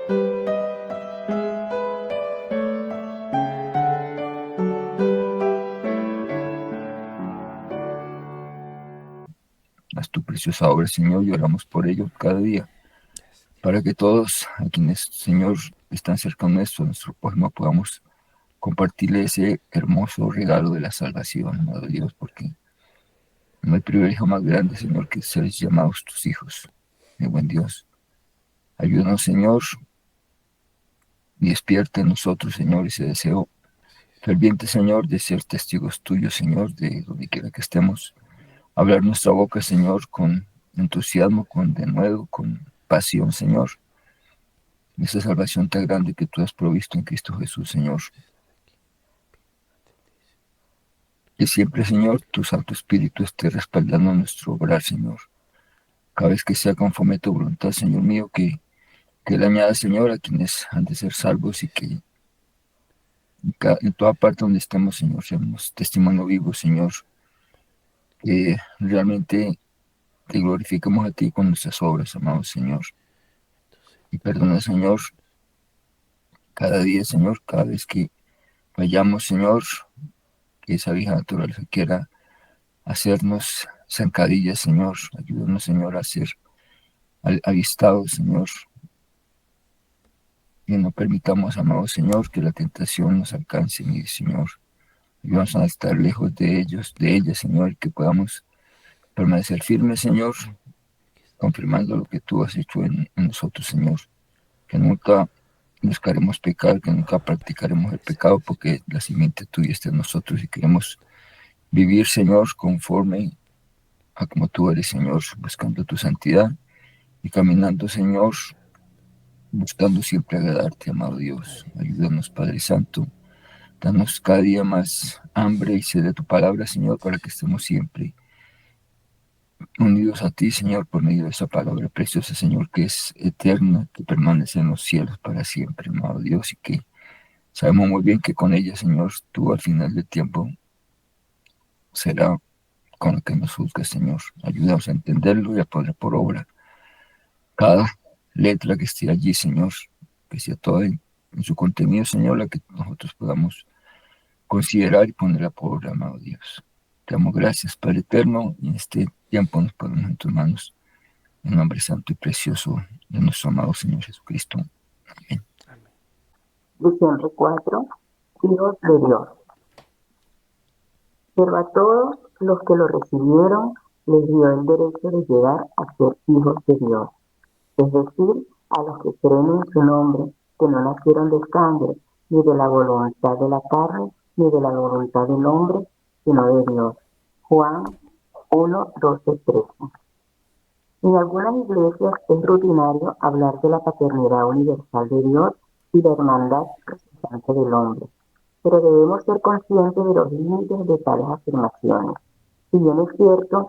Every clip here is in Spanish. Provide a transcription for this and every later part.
Haz tu preciosa obra, Señor, y oramos por ello cada día, para que todos a quienes, Señor, están cerca nuestro, nuestro prójimo, podamos compartirle ese hermoso regalo de la salvación, amado Dios, porque no hay privilegio más grande, Señor, que ser llamados tus hijos, mi buen Dios. Ayúdanos, Señor, y despierta en nosotros, Señor, ese deseo ferviente, Señor, de ser testigos tuyos, Señor, de donde quiera que estemos. Hablar nuestra boca, Señor, con entusiasmo, con denuedo, con pasión, Señor. Esa salvación tan grande que tú has provisto en Cristo Jesús, Señor. Que siempre, Señor, tu Santo Espíritu esté respaldando nuestro obrar, Señor. Cada vez que sea conforme a tu voluntad, Señor mío, que le añada, Señor, a quienes han de ser salvos y que en toda parte donde estemos, Señor, seamos testimonio vivo, Señor, que realmente te glorifiquemos a ti con nuestras obras, amado Señor. Y perdona, Señor, cada día, Señor, cada vez que vayamos, Señor, que esa vieja naturaleza quiera hacernos zancadillas, Señor. Ayúdanos, Señor, a ser avistados, Señor. Y no permitamos, amado Señor, que la tentación nos alcance, mi Señor. Ayúdanos a estar lejos de ellos, de ellas, Señor, que podamos permanecer firmes, Señor, confirmando lo que tú has hecho en nosotros, Señor. Que nunca buscaremos pecar, que nunca practicaremos el pecado, porque la simiente tuya está en nosotros y queremos vivir, Señor, conforme a como tú eres, Señor, buscando tu santidad y caminando, Señor, buscando siempre agradarte, amado Dios. Ayúdanos, Padre Santo. Danos cada día más hambre y sed de tu palabra, Señor, para que estemos siempre unidos a ti, Señor, por medio de esa palabra preciosa, Señor, que es eterna, que permanece en los cielos para siempre, amado Dios, y que sabemos muy bien que con ella, Señor, tú al final del tiempo será con lo que nos juzgues, Señor. Ayúdanos a entenderlo y a poner por obra cada letra que esté allí, Señor, que sea toda en su contenido, Señor, la que nosotros podamos considerar y ponerla por obra, amado Dios. Te damos gracias, Padre eterno, y en este tiempo nos ponemos en tus manos, en nombre santo y precioso de nuestro amado Señor Jesucristo. Amén. Diciembre 4, hijos de Dios. Pero a todos los que lo recibieron les dio el derecho de llegar a ser hijos de Dios, es decir, a los que creen en su nombre, que no nacieron de sangre, ni de la voluntad de la carne, ni de la voluntad del hombre, sino de Dios. Juan 1, 12, 13. En algunas iglesias es rutinario hablar de la paternidad universal de Dios y la hermandad resultante del hombre, pero debemos ser conscientes de los límites de tales afirmaciones. Si bien es cierto,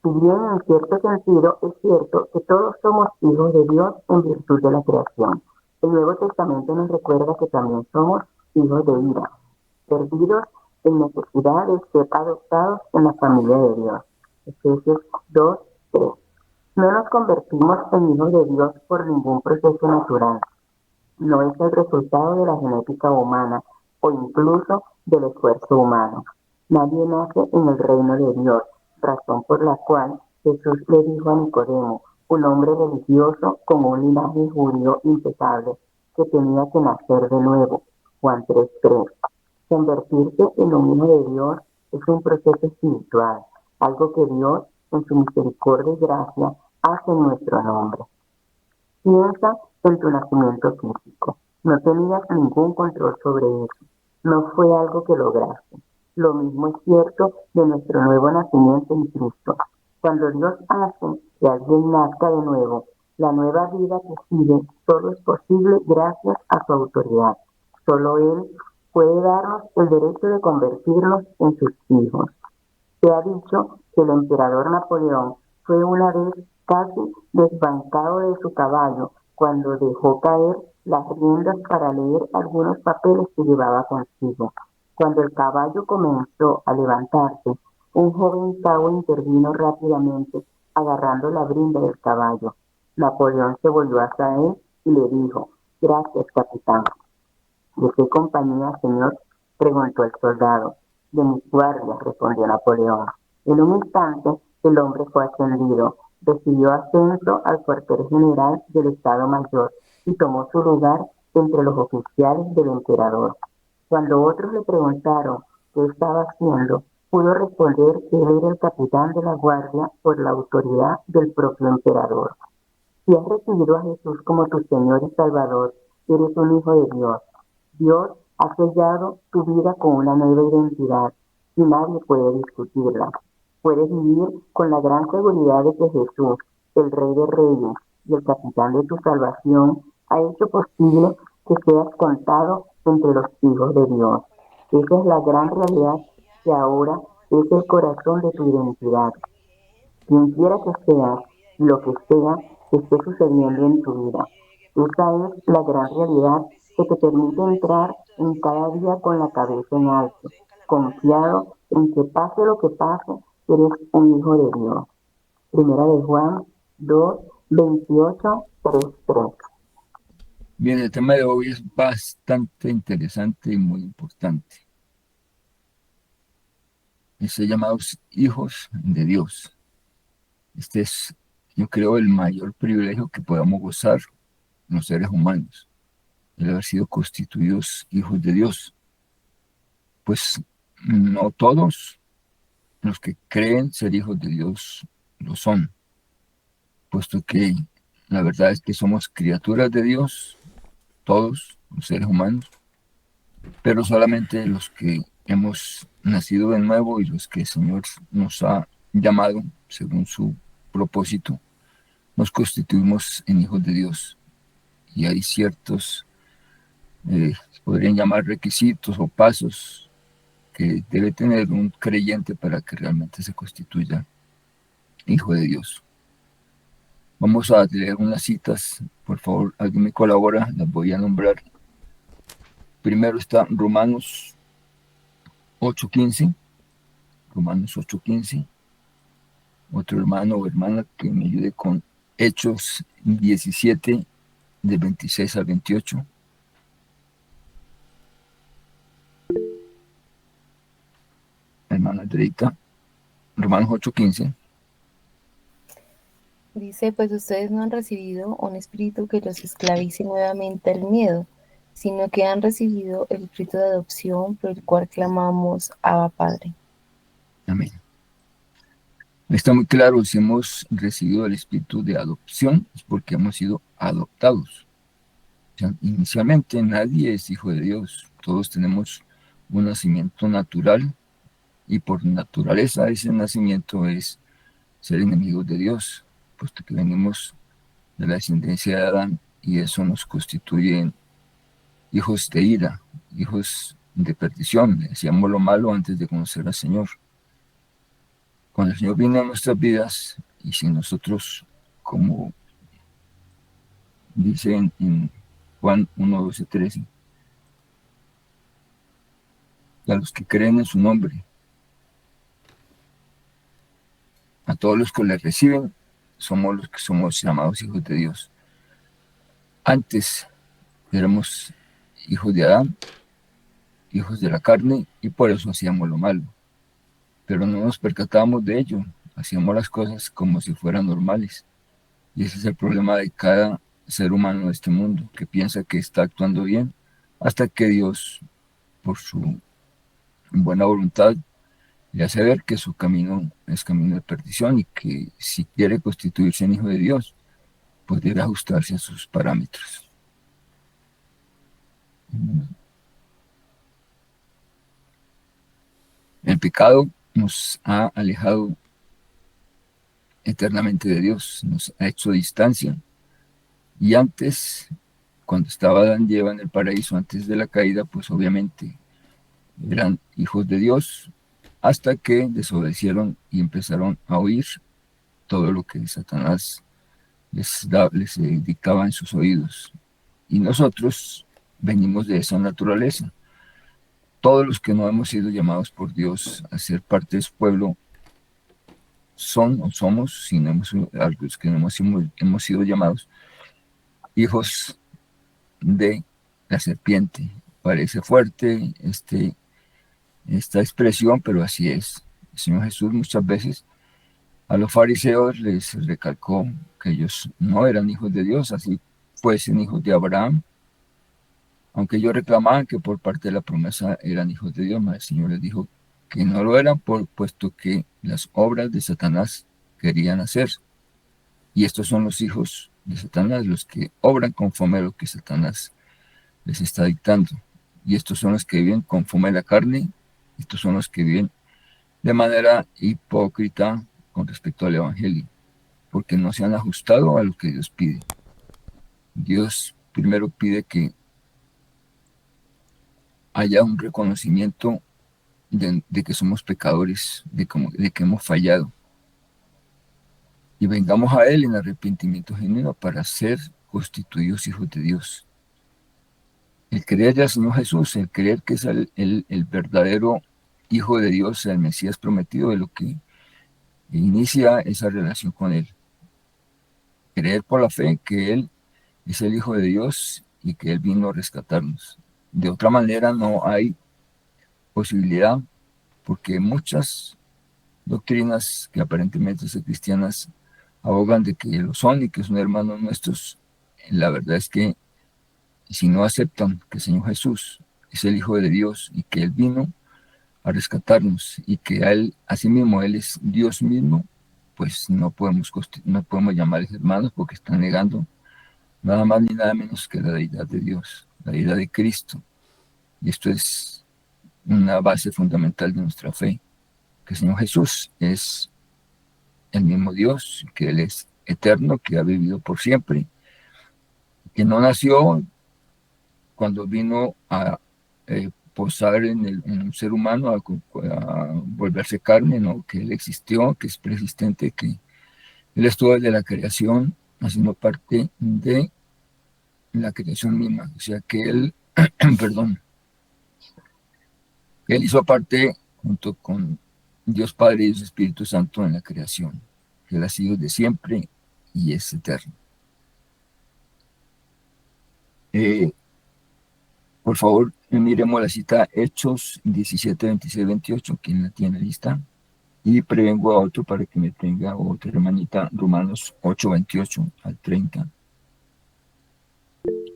si bien en cierto sentido es cierto que todos somos hijos de Dios en virtud de la creación, el Nuevo Testamento nos recuerda que también somos hijos de ira, perdidos en necesidad de ser adoptados en la familia de Dios. Efesios 2, 3. No nos convertimos en hijos de Dios por ningún proceso natural. No es el resultado de la genética humana o incluso del esfuerzo humano. Nadie nace en el reino de Dios, razón por la cual Jesús le dijo a Nicodemo, un hombre religioso con un linaje judío impecable, que tenía que nacer de nuevo. Juan 3:3. Convertirse en un hijo de Dios es un proceso espiritual, algo que Dios, en su misericordia y gracia, hace en nuestro nombre. Piensa en tu nacimiento físico. No tenías ningún control sobre eso. No fue algo que lograste. Lo mismo es cierto de nuestro nuevo nacimiento en Cristo. Cuando Dios hace que alguien nazca de nuevo, la nueva vida que sigue solo es posible gracias a su autoridad. Solo Él puede darnos el derecho de convertirnos en sus hijos. Se ha dicho que el emperador Napoleón fue una vez casi desbancado de su caballo cuando dejó caer las riendas para leer algunos papeles que llevaba consigo. Cuando el caballo comenzó a levantarse, un joven cabo intervino rápidamente, agarrando la brinda del caballo. Napoleón se volvió hacia él y le dijo: Gracias, capitán. ¿De qué compañía, señor? Preguntó el soldado. De mis guardias, respondió Napoleón. En un instante, el hombre fue ascendido, recibió ascenso al cuartel general del Estado Mayor y tomó su lugar entre los oficiales del emperador. Cuando otros le preguntaron qué estaba haciendo, pudo responder que él era el capitán de la guardia por la autoridad del propio emperador. Si has recibido a Jesús como tu Señor y Salvador, eres un hijo de Dios. Dios ha sellado tu vida con una nueva identidad y nadie puede discutirla. Puedes vivir con la gran seguridad de que Jesús, el Rey de Reyes y el Capitán de tu salvación, ha hecho posible que seas contado entre los hijos de Dios. Esa es la gran realidad que ahora es el corazón de tu identidad. Quien quiera que seas, lo que sea que esté sucediendo en tu vida. Esa es la gran realidad que te permite entrar en cada día con la cabeza en alto, confiado en que pase lo que pase, eres un hijo de Dios. Primera de Juan 2, 28, 3, 3. Bien, el tema de hoy es bastante interesante y muy importante. Ser llamados hijos de Dios. Este es, yo creo, el mayor privilegio que podamos gozar los seres humanos, el haber sido constituidos hijos de Dios. Pues no todos los que creen ser hijos de Dios lo son, puesto que la verdad es que somos criaturas de Dios, todos los seres humanos, pero solamente los que hemos nacido de nuevo y los que el Señor nos ha llamado según su propósito, nos constituimos en hijos de Dios. Y hay ciertos, podrían llamar requisitos o pasos que debe tener un creyente para que realmente se constituya hijo de Dios. Vamos a leer unas citas, por favor, alguien me colabora, las voy a nombrar. Primero está Romanos 8:15, Romanos 8:15. Otro hermano o hermana que me ayude con Hechos 17, de 26 al 28. Hermana Andreita, Romanos 8:15. Dice, pues ustedes no han recibido un espíritu que los esclavice nuevamente al miedo, sino que han recibido el espíritu de adopción por el cual clamamos Abba Padre. Amén. Está muy claro, si hemos recibido el espíritu de adopción, es porque hemos sido adoptados. O sea, inicialmente nadie es hijo de Dios, todos tenemos un nacimiento natural y por naturaleza ese nacimiento es ser enemigos de Dios, puesto que venimos de la descendencia de Adán y eso nos constituye hijos de ira, hijos de perdición. Decíamos lo malo antes de conocer al Señor. Cuando el Señor viene a nuestras vidas y si nosotros, como dice en Juan 1, 12, 13, a los que creen en su nombre, a todos los que le reciben, somos los que somos llamados hijos de Dios. Antes éramos hijos de Adán, hijos de la carne, y por eso hacíamos lo malo. Pero no nos percatábamos de ello, hacíamos las cosas como si fueran normales. Y ese es el problema de cada ser humano de este mundo, que piensa que está actuando bien, hasta que Dios, por su buena voluntad, le hace ver que su camino es camino de perdición y que si quiere constituirse en hijo de Dios, pues debe ajustarse a sus parámetros. El pecado nos ha alejado eternamente de Dios, nos ha hecho distancia. Y antes, cuando estaba Adán y Eva en el paraíso, antes de la caída, pues obviamente eran hijos de Dios, hasta que desobedecieron y empezaron a oír todo lo que Satanás les dictaba en sus oídos. Y nosotros venimos de esa naturaleza. Todos los que no hemos sido llamados por Dios a ser parte de su pueblo son o somos, los que no hemos sido llamados, hijos de la serpiente. Parece fuerte esta expresión, pero así es. El Señor Jesús muchas veces a los fariseos les recalcó que ellos no eran hijos de Dios, así fuesen hijos de Abraham, aunque ellos reclamaban que por parte de la promesa eran hijos de Dios, mas el Señor les dijo que no lo eran, puesto que las obras de Satanás querían hacer. Y estos son los hijos de Satanás, los que obran conforme a lo que Satanás les está dictando. Y estos son los que viven conforme a la carne, estos son los que viven de manera hipócrita con respecto al Evangelio, porque no se han ajustado a lo que Dios pide. Dios primero pide que haya un reconocimiento de que somos pecadores, de que hemos fallado, y vengamos a Él en arrepentimiento genuino para ser constituidos hijos de Dios. El creer ya al Señor Jesús, el creer que es el verdadero Hijo de Dios, el Mesías prometido, de lo que inicia esa relación con Él. Creer por la fe que Él es el Hijo de Dios y que Él vino a rescatarnos. De otra manera no hay posibilidad, porque muchas doctrinas que aparentemente son cristianas abogan de que lo son y que son hermanos nuestros. La verdad es que si no aceptan que el Señor Jesús es el Hijo de Dios y que Él vino a rescatarnos y que a Él, asimismo, Él es Dios mismo, pues no podemos llamarles hermanos porque están negando nada más ni nada menos que la deidad de Dios, la deidad de Cristo. Y esto es una base fundamental de nuestra fe, que el Señor Jesús es el mismo Dios, que Él es eterno, que ha vivido por siempre, que no nació cuando vino a posar en un ser humano, a volverse carne, no, que Él existió, que es persistente, que Él estuvo desde la creación, haciendo parte de la creación misma, o sea que Él, perdón, que Él hizo parte junto con Dios Padre y Dios Espíritu Santo en la creación, que Él ha sido de siempre y es eterno. Por favor, miremos la cita Hechos 17, 26, 28, quien la tiene lista. Y prevengo a otro para que me tenga otra hermanita, Romanos 8, 28 al 30.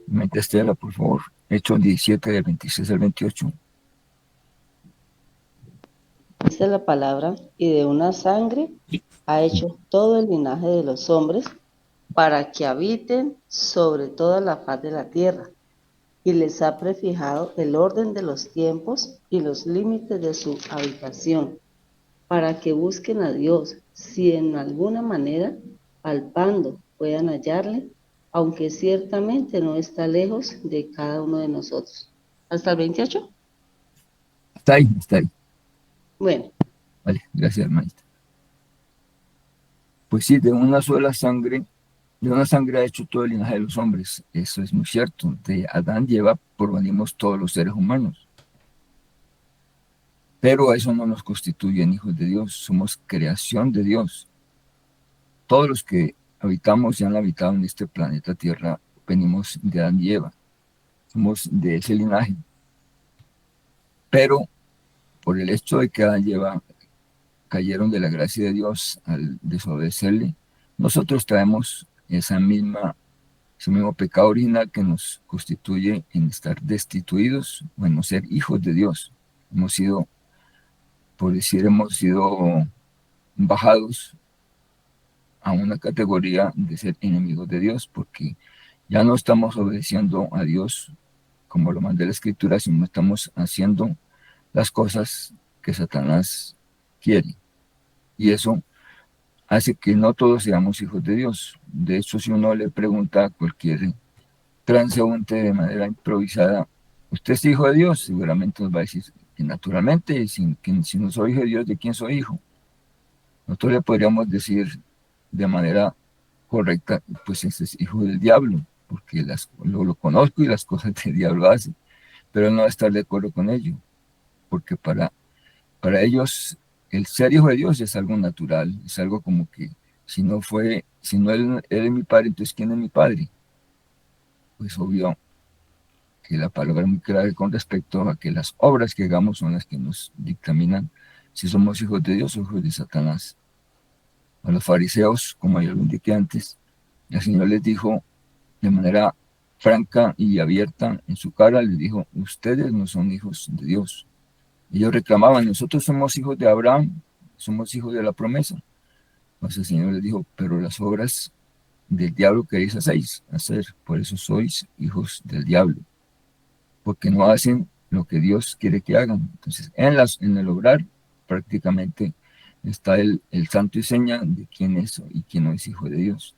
Mente Estela, por favor. Hechos 17, del 26 al 28. Dice la palabra, y de una sangre ha hecho todo el linaje de los hombres para que habiten sobre toda la faz de la tierra, y les ha prefijado el orden de los tiempos y los límites de su habitación, para que busquen a Dios, si en alguna manera, palpando, puedan hallarle, aunque ciertamente no está lejos de cada uno de nosotros. ¿Hasta el 28? Está ahí, está ahí. Bueno. Vale, gracias, maestra. Pues sí, de una sangre ha hecho todo el linaje de los hombres. Eso es muy cierto. De Adán y Eva provenimos todos los seres humanos. Pero eso no nos constituye en hijos de Dios. Somos creación de Dios. Todos los que habitamos y han habitado en este planeta Tierra venimos de Adán y Eva. Somos de ese linaje. Pero por el hecho de que Adán y Eva cayeron de la gracia de Dios al desobedecerle, nosotros traemos ese mismo pecado original que nos constituye en estar destituidos o en no ser hijos de Dios. Hemos sido bajados a una categoría de ser enemigos de Dios, porque ya no estamos obedeciendo a Dios como lo manda la Escritura, sino estamos haciendo las cosas que Satanás quiere. Y eso hace que no todos seamos hijos de Dios. De hecho, si uno le pregunta a cualquier transeúnte de manera improvisada, ¿usted es hijo de Dios? Seguramente nos va a decir que naturalmente, si no soy hijo de Dios, ¿de quién soy hijo? Nosotros le podríamos decir de manera correcta, pues ese es hijo del diablo, porque lo conozco y las cosas del diablo hace, pero él no va a estar de acuerdo con ello, porque para ellos el ser hijo de Dios es algo natural, es algo como que si no él es mi padre, entonces ¿quién es mi padre? Pues obvio, que la palabra es muy clara con respecto a que las obras que hagamos son las que nos dictaminan si somos hijos de Dios o hijos de Satanás. A los fariseos, como ya lo indiqué antes, el Señor les dijo de manera franca y abierta en su cara, les dijo: ustedes no son hijos de Dios. Ellos reclamaban: nosotros somos hijos de Abraham, somos hijos de la promesa. Entonces el Señor les dijo: pero las obras del diablo queréis hacer, por eso sois hijos del diablo, porque no hacen lo que Dios quiere que hagan. Entonces, en el obrar prácticamente está el santo y seña de quién es y quién no es hijo de Dios.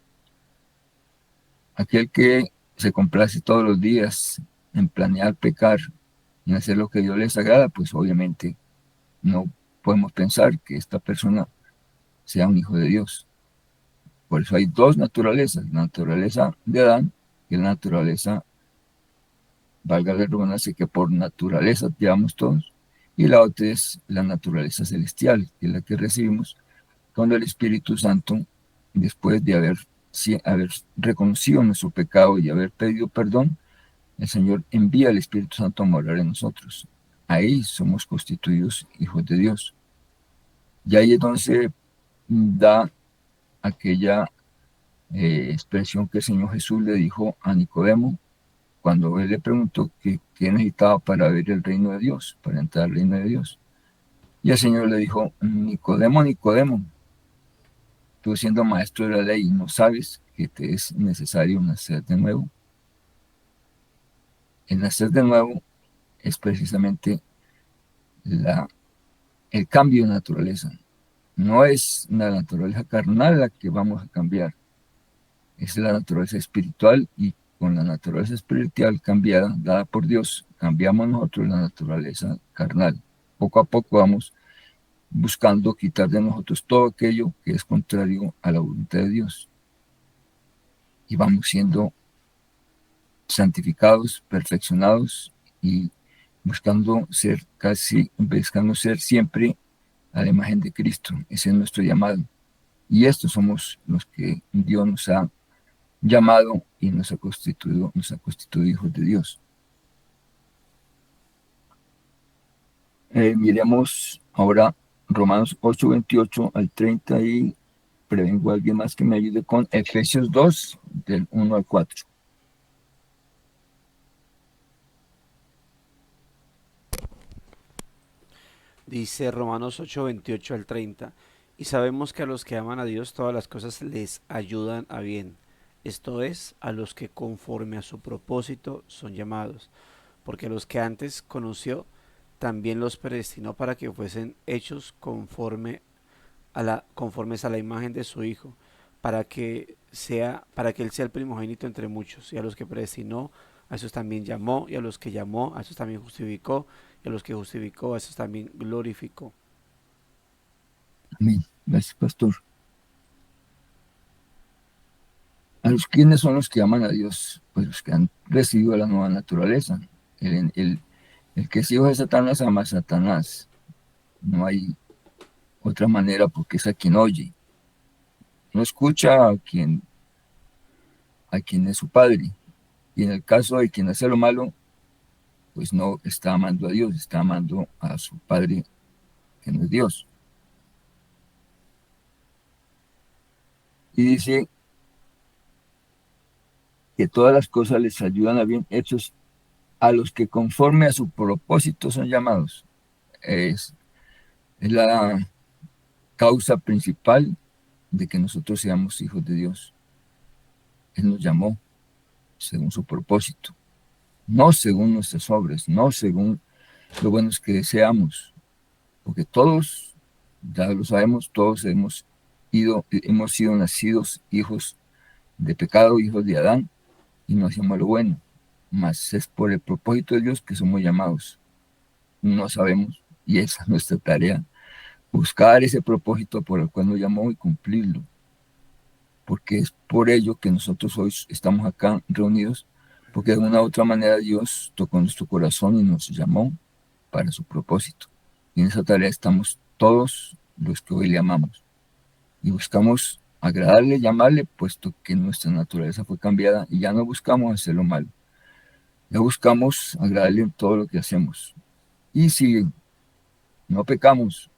Aquel que se complace todos los días en planear pecar, en hacer lo que a Dios les agrada, pues obviamente no podemos pensar que esta persona sea un hijo de Dios. Por eso hay dos naturalezas: la naturaleza de Adán y la naturaleza, valga la redundancia, que por naturaleza llevamos todos, y la otra es la naturaleza celestial, que es la que recibimos cuando el Espíritu Santo, después de haber reconocido nuestro pecado y haber pedido perdón, el Señor envía al Espíritu Santo a morar en nosotros. Ahí somos constituidos hijos de Dios. Y ahí es donde se da aquella expresión que el Señor Jesús le dijo a Nicodemo cuando él le preguntó qué necesitaba para ver el reino de Dios, para entrar al reino de Dios. Y el Señor le dijo: Nicodemo, Nicodemo, tú siendo maestro de la ley, ¿no sabes que te es necesario nacer de nuevo? El nacer de nuevo es precisamente el cambio de naturaleza. No es la naturaleza carnal la que vamos a cambiar, es la naturaleza espiritual, y con la naturaleza espiritual cambiada, dada por Dios, cambiamos nosotros la naturaleza carnal. Poco a poco vamos buscando quitar de nosotros todo aquello que es contrario a la voluntad de Dios. Y vamos siendo santificados, perfeccionados y buscando ser siempre a la imagen de Cristo. Ese es nuestro llamado. Y estos somos los que Dios nos ha llamado y nos ha constituido hijos de Dios. Miremos ahora Romanos 8:28 al 30, y prevengo a alguien más que me ayude con Efesios 2, del 1 al 4. Dice Romanos 8:28 al 30: y sabemos que a los que aman a Dios todas las cosas les ayudan a bien, esto es, a los que conforme a su propósito son llamados, porque a los que antes conoció también los predestinó para que fuesen hechos conformes a la imagen de su Hijo, para que él sea el primogénito entre muchos. Y a los que predestinó, a esos también llamó, y a los que llamó, a esos también justificó, y a los que justificó, a esos también glorificó. Amén. Gracias, pastor. ¿A los quiénes son los que aman a Dios? Pues los que han recibido la nueva naturaleza. El que es hijo de Satanás ama a Satanás. No hay otra manera, porque es a quien oye. No escucha a quien es su padre. Y en el caso de quien hace lo malo, pues no está amando a Dios, está amando a su padre, que no es Dios. Y dice que todas las cosas les ayudan a bien, hechos a los que conforme a su propósito son llamados. Es la causa principal de que nosotros seamos hijos de Dios. Él nos llamó según su propósito, no según nuestras obras, no según lo buenos que deseamos, porque todos, ya lo sabemos, todos hemos sido nacidos hijos de pecado, hijos de Adán, y no hacemos lo bueno, mas es por el propósito de Dios que somos llamados. No sabemos, y esa es nuestra tarea, buscar ese propósito por el cual nos llamó y cumplirlo, porque es por ello que nosotros hoy estamos acá reunidos, porque de una u otra manera Dios tocó nuestro corazón y nos llamó para su propósito. Y en esa tarea estamos todos los que hoy le amamos, y buscamos agradarle, llamarle, puesto que nuestra naturaleza fue cambiada y ya no buscamos hacer lo malo. Ya buscamos agradarle en todo lo que hacemos. Y si no pecamos,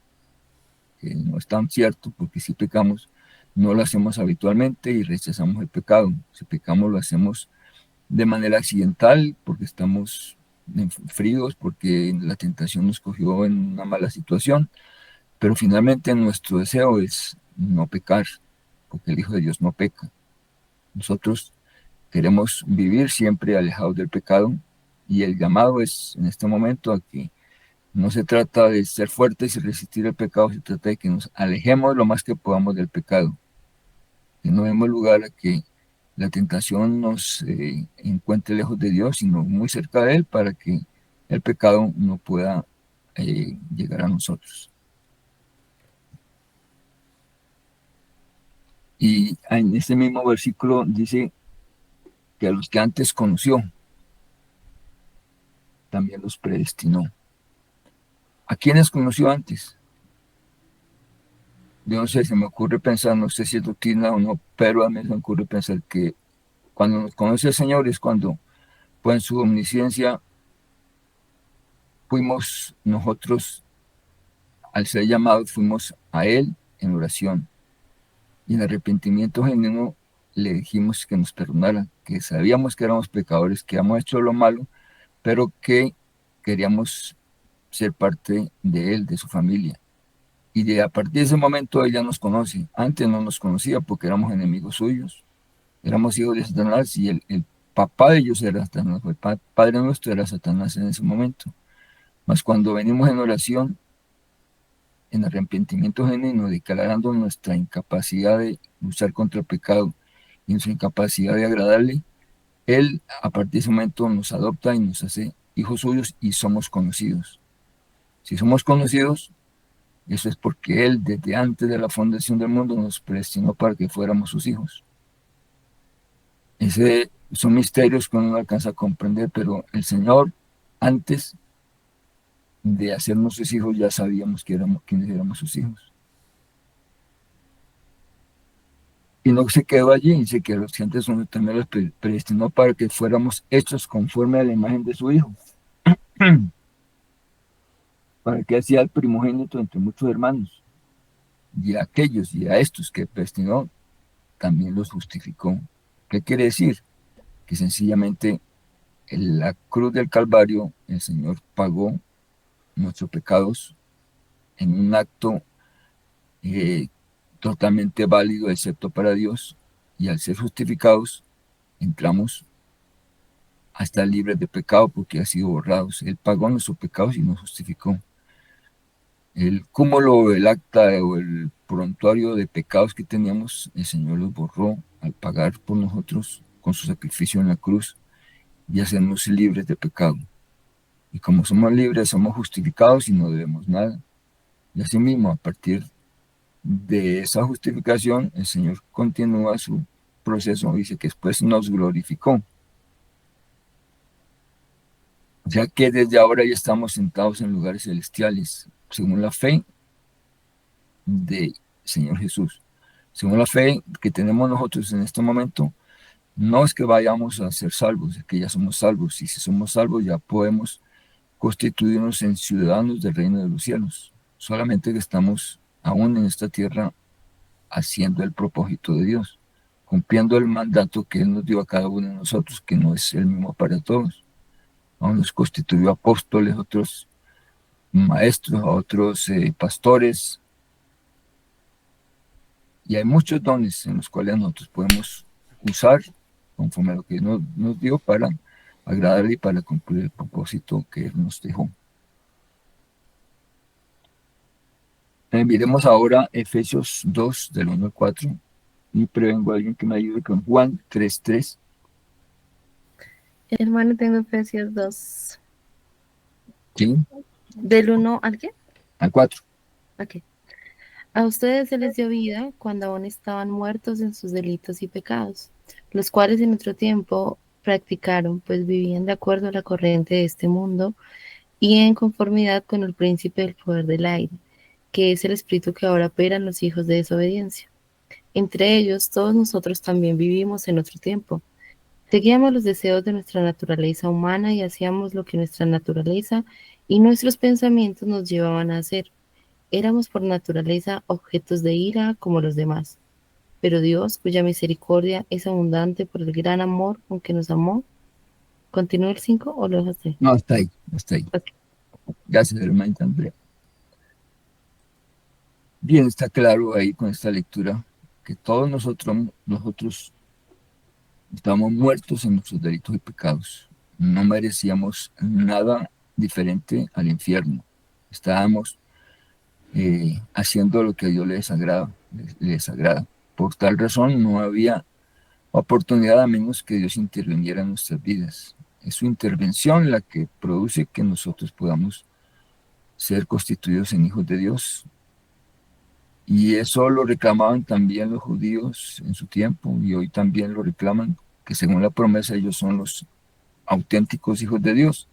que no es tan cierto, porque si pecamos, no lo hacemos habitualmente y rechazamos el pecado. Si pecamos, lo hacemos de manera accidental, porque estamos fríos, porque la tentación nos cogió en una mala situación, pero finalmente nuestro deseo es no pecar, porque el Hijo de Dios no peca. Nosotros queremos vivir siempre alejados del pecado y el llamado es en este momento a que no se trata de ser fuertes y resistir el pecado, se trata de que nos alejemos lo más que podamos del pecado, que no demos lugar a que la tentación nos encuentre lejos de Dios, sino muy cerca de Él para que el pecado no pueda llegar a nosotros. Y en este mismo versículo dice que a los que antes conoció, también los predestinó. ¿A quiénes conoció antes? Yo no sé, se me ocurre pensar, no sé si es doctrina o no, pero a mí se me ocurre pensar que cuando nos conoce el Señor es cuando, pues en su omnisciencia, fuimos nosotros, al ser llamados, fuimos a Él en oración. Y en arrepentimiento genuino le dijimos que nos perdonara, que sabíamos que éramos pecadores, que habíamos hecho lo malo, pero que queríamos ser parte de Él, de su familia. Y a partir de ese momento ella nos conoce. Antes no nos conocía porque éramos enemigos suyos, éramos hijos de Satanás y el papá de ellos era Satanás, el padre nuestro era Satanás en ese momento. Mas cuando venimos en oración, en arrepentimiento genuino, declarando nuestra incapacidad de luchar contra el pecado y nuestra incapacidad de agradarle, Él a partir de ese momento nos adopta y nos hace hijos suyos y somos conocidos. Si somos conocidos, eso es porque Él desde antes de la fundación del mundo nos predestinó para que fuéramos sus hijos. Son misterios que uno no alcanza a comprender, pero el Señor, antes de hacernos sus hijos, ya sabíamos quiénes éramos sus hijos. Y no se quedó allí, dice que los gentes también los predestinó para que fuéramos hechos conforme a la imagen de su Hijo, para que hacía el primogénito entre muchos hermanos. Y a aquellos y a estos que predestinó, también los justificó. ¿Qué quiere decir? Que sencillamente en la cruz del Calvario el Señor pagó nuestros pecados en un acto eh, totalmente válido, excepto para Dios, y al ser justificados, entramos a estar libres de pecado porque ha sido borrados. Él pagó nuestros pecados y nos justificó. El cúmulo, el acta o el prontuario de pecados que teníamos, el Señor los borró al pagar por nosotros con su sacrificio en la cruz y hacernos libres de pecado. Y como somos libres, somos justificados y no debemos nada. Y así mismo, a partir de esa justificación, el Señor continúa su proceso, dice que después nos glorificó. O sea que desde ahora ya estamos sentados en lugares celestiales, según la fe del Señor Jesús. Según la fe que tenemos nosotros en este momento, no es que vayamos a ser salvos, es que ya somos salvos. Y si somos salvos, ya podemos constituirnos en ciudadanos del reino de los cielos. Solamente que estamos aún en esta tierra haciendo el propósito de Dios, cumpliendo el mandato que Él nos dio a cada uno de nosotros, que no es el mismo para todos. A unos constituyó apóstoles, a otros maestros, a otros pastores, y hay muchos dones en los cuales nosotros podemos usar conforme a lo que nos dio para agradarle y para cumplir el propósito que Él nos dejó. Miremos ahora Efesios 2, del 1 al 4, y prevengo a alguien que me ayude con Juan 3:3. Hermano, tengo Efesios 2. ¿Sí? ¿Del 1 al qué? Al 4. Ok. A ustedes se les dio vida cuando aún estaban muertos en sus delitos y pecados, los cuales en otro tiempo practicaron, pues vivían de acuerdo a la corriente de este mundo y en conformidad con el príncipe del poder del aire, que es el espíritu que ahora opera en los hijos de desobediencia. Entre ellos, todos nosotros también vivimos en otro tiempo, Seguíamos los deseos de nuestra naturaleza humana y hacíamos lo que nuestra naturaleza y nuestros pensamientos nos llevaban a hacer. Éramos por naturaleza objetos de ira como los demás. Pero Dios, cuya misericordia es abundante por el gran amor con que nos amó, ¿continúa el 5 o lo dejaste? No, está ahí, está ahí. Ok. Gracias, hermanita Andrea. Bien, está claro ahí con esta lectura que todos nosotros estamos muertos en nuestros delitos y pecados. No merecíamos nada diferente al infierno. Estábamos haciendo lo que a Dios le desagrada, le desagrada. Por tal razón no había oportunidad a menos que Dios interviniera en nuestras vidas. Es su intervención la que produce que nosotros podamos ser constituidos en hijos de Dios. Y eso lo reclamaban también los judíos en su tiempo y hoy también lo reclaman, que según la promesa ellos son los auténticos hijos de Dios,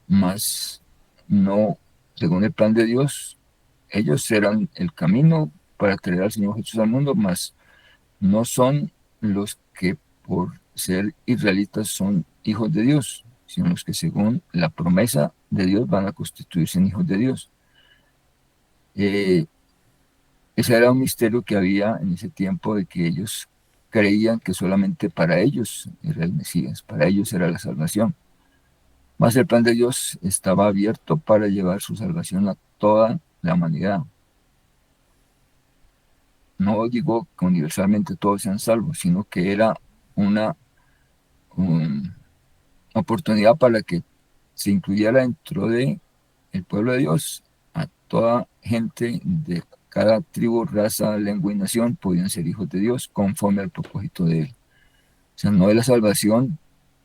mas no, según el plan de Dios, ellos serán el camino para traer al Señor Jesús al mundo, mas no son los que por ser israelitas son hijos de Dios, sino los que según la promesa de Dios van a constituirse en hijos de Dios. Ese era un misterio que había en ese tiempo de que ellos creían que solamente para ellos era el Mesías, para ellos era la salvación. Mas el plan de Dios estaba abierto para llevar su salvación a toda la humanidad. No digo que universalmente todos sean salvos, sino que era una oportunidad para que se incluyera dentro de el pueblo de Dios a toda gente de cada tribu, raza, lengua y nación podían ser hijos de Dios conforme al propósito de Él. O sea, no de la salvación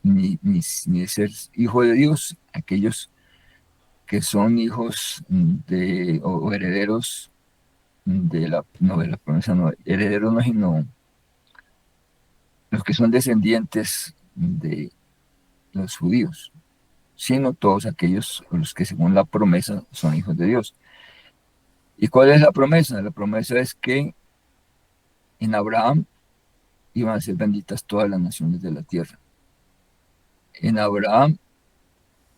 ni de ser hijo de Dios, aquellos que son hijos o herederos de la promesa, no, herederos no, sino los que son descendientes de los judíos, sino todos aquellos los que según la promesa son hijos de Dios. ¿Y cuál es la promesa? La promesa es que en Abraham iban a ser benditas todas las naciones de la tierra. En Abraham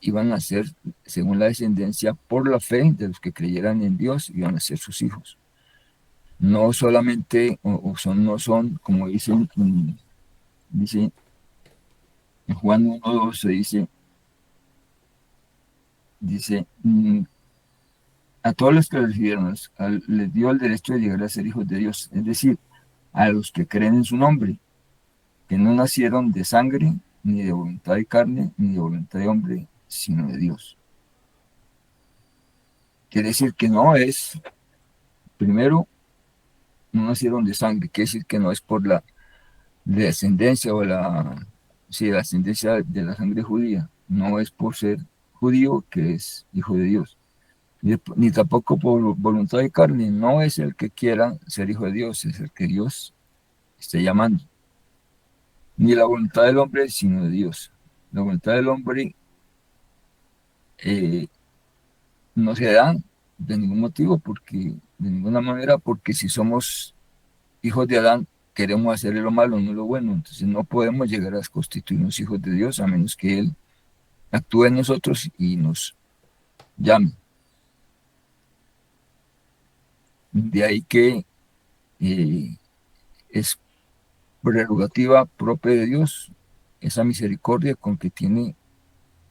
iban a ser, según la descendencia, por la fe de los que creyeran en Dios, iban a ser sus hijos. No solamente, no son, como dicen, dice en Juan 1:12, dice, a todos los que lo recibieron, les dio el derecho de llegar a ser hijos de Dios, es decir, a los que creen en su nombre, que no nacieron de sangre, ni de voluntad de carne, ni de voluntad de hombre, sino de Dios. Quiere decir que no es, primero, no nacieron de sangre, quiere decir que no es por la descendencia la ascendencia de la sangre judía, no es por ser judío que es hijo de Dios, ni tampoco por voluntad de carne, no es el que quiera ser hijo de Dios, es el que Dios esté llamando. Ni la voluntad del hombre, sino de Dios. La voluntad del hombre no se da de ningún motivo, de ninguna manera, porque si somos hijos de Adán, queremos hacer lo malo, no lo bueno. Entonces no podemos llegar a constituirnos hijos de Dios a menos que Él actúe en nosotros y nos llame. De ahí que es prerrogativa propia de Dios esa misericordia con que tiene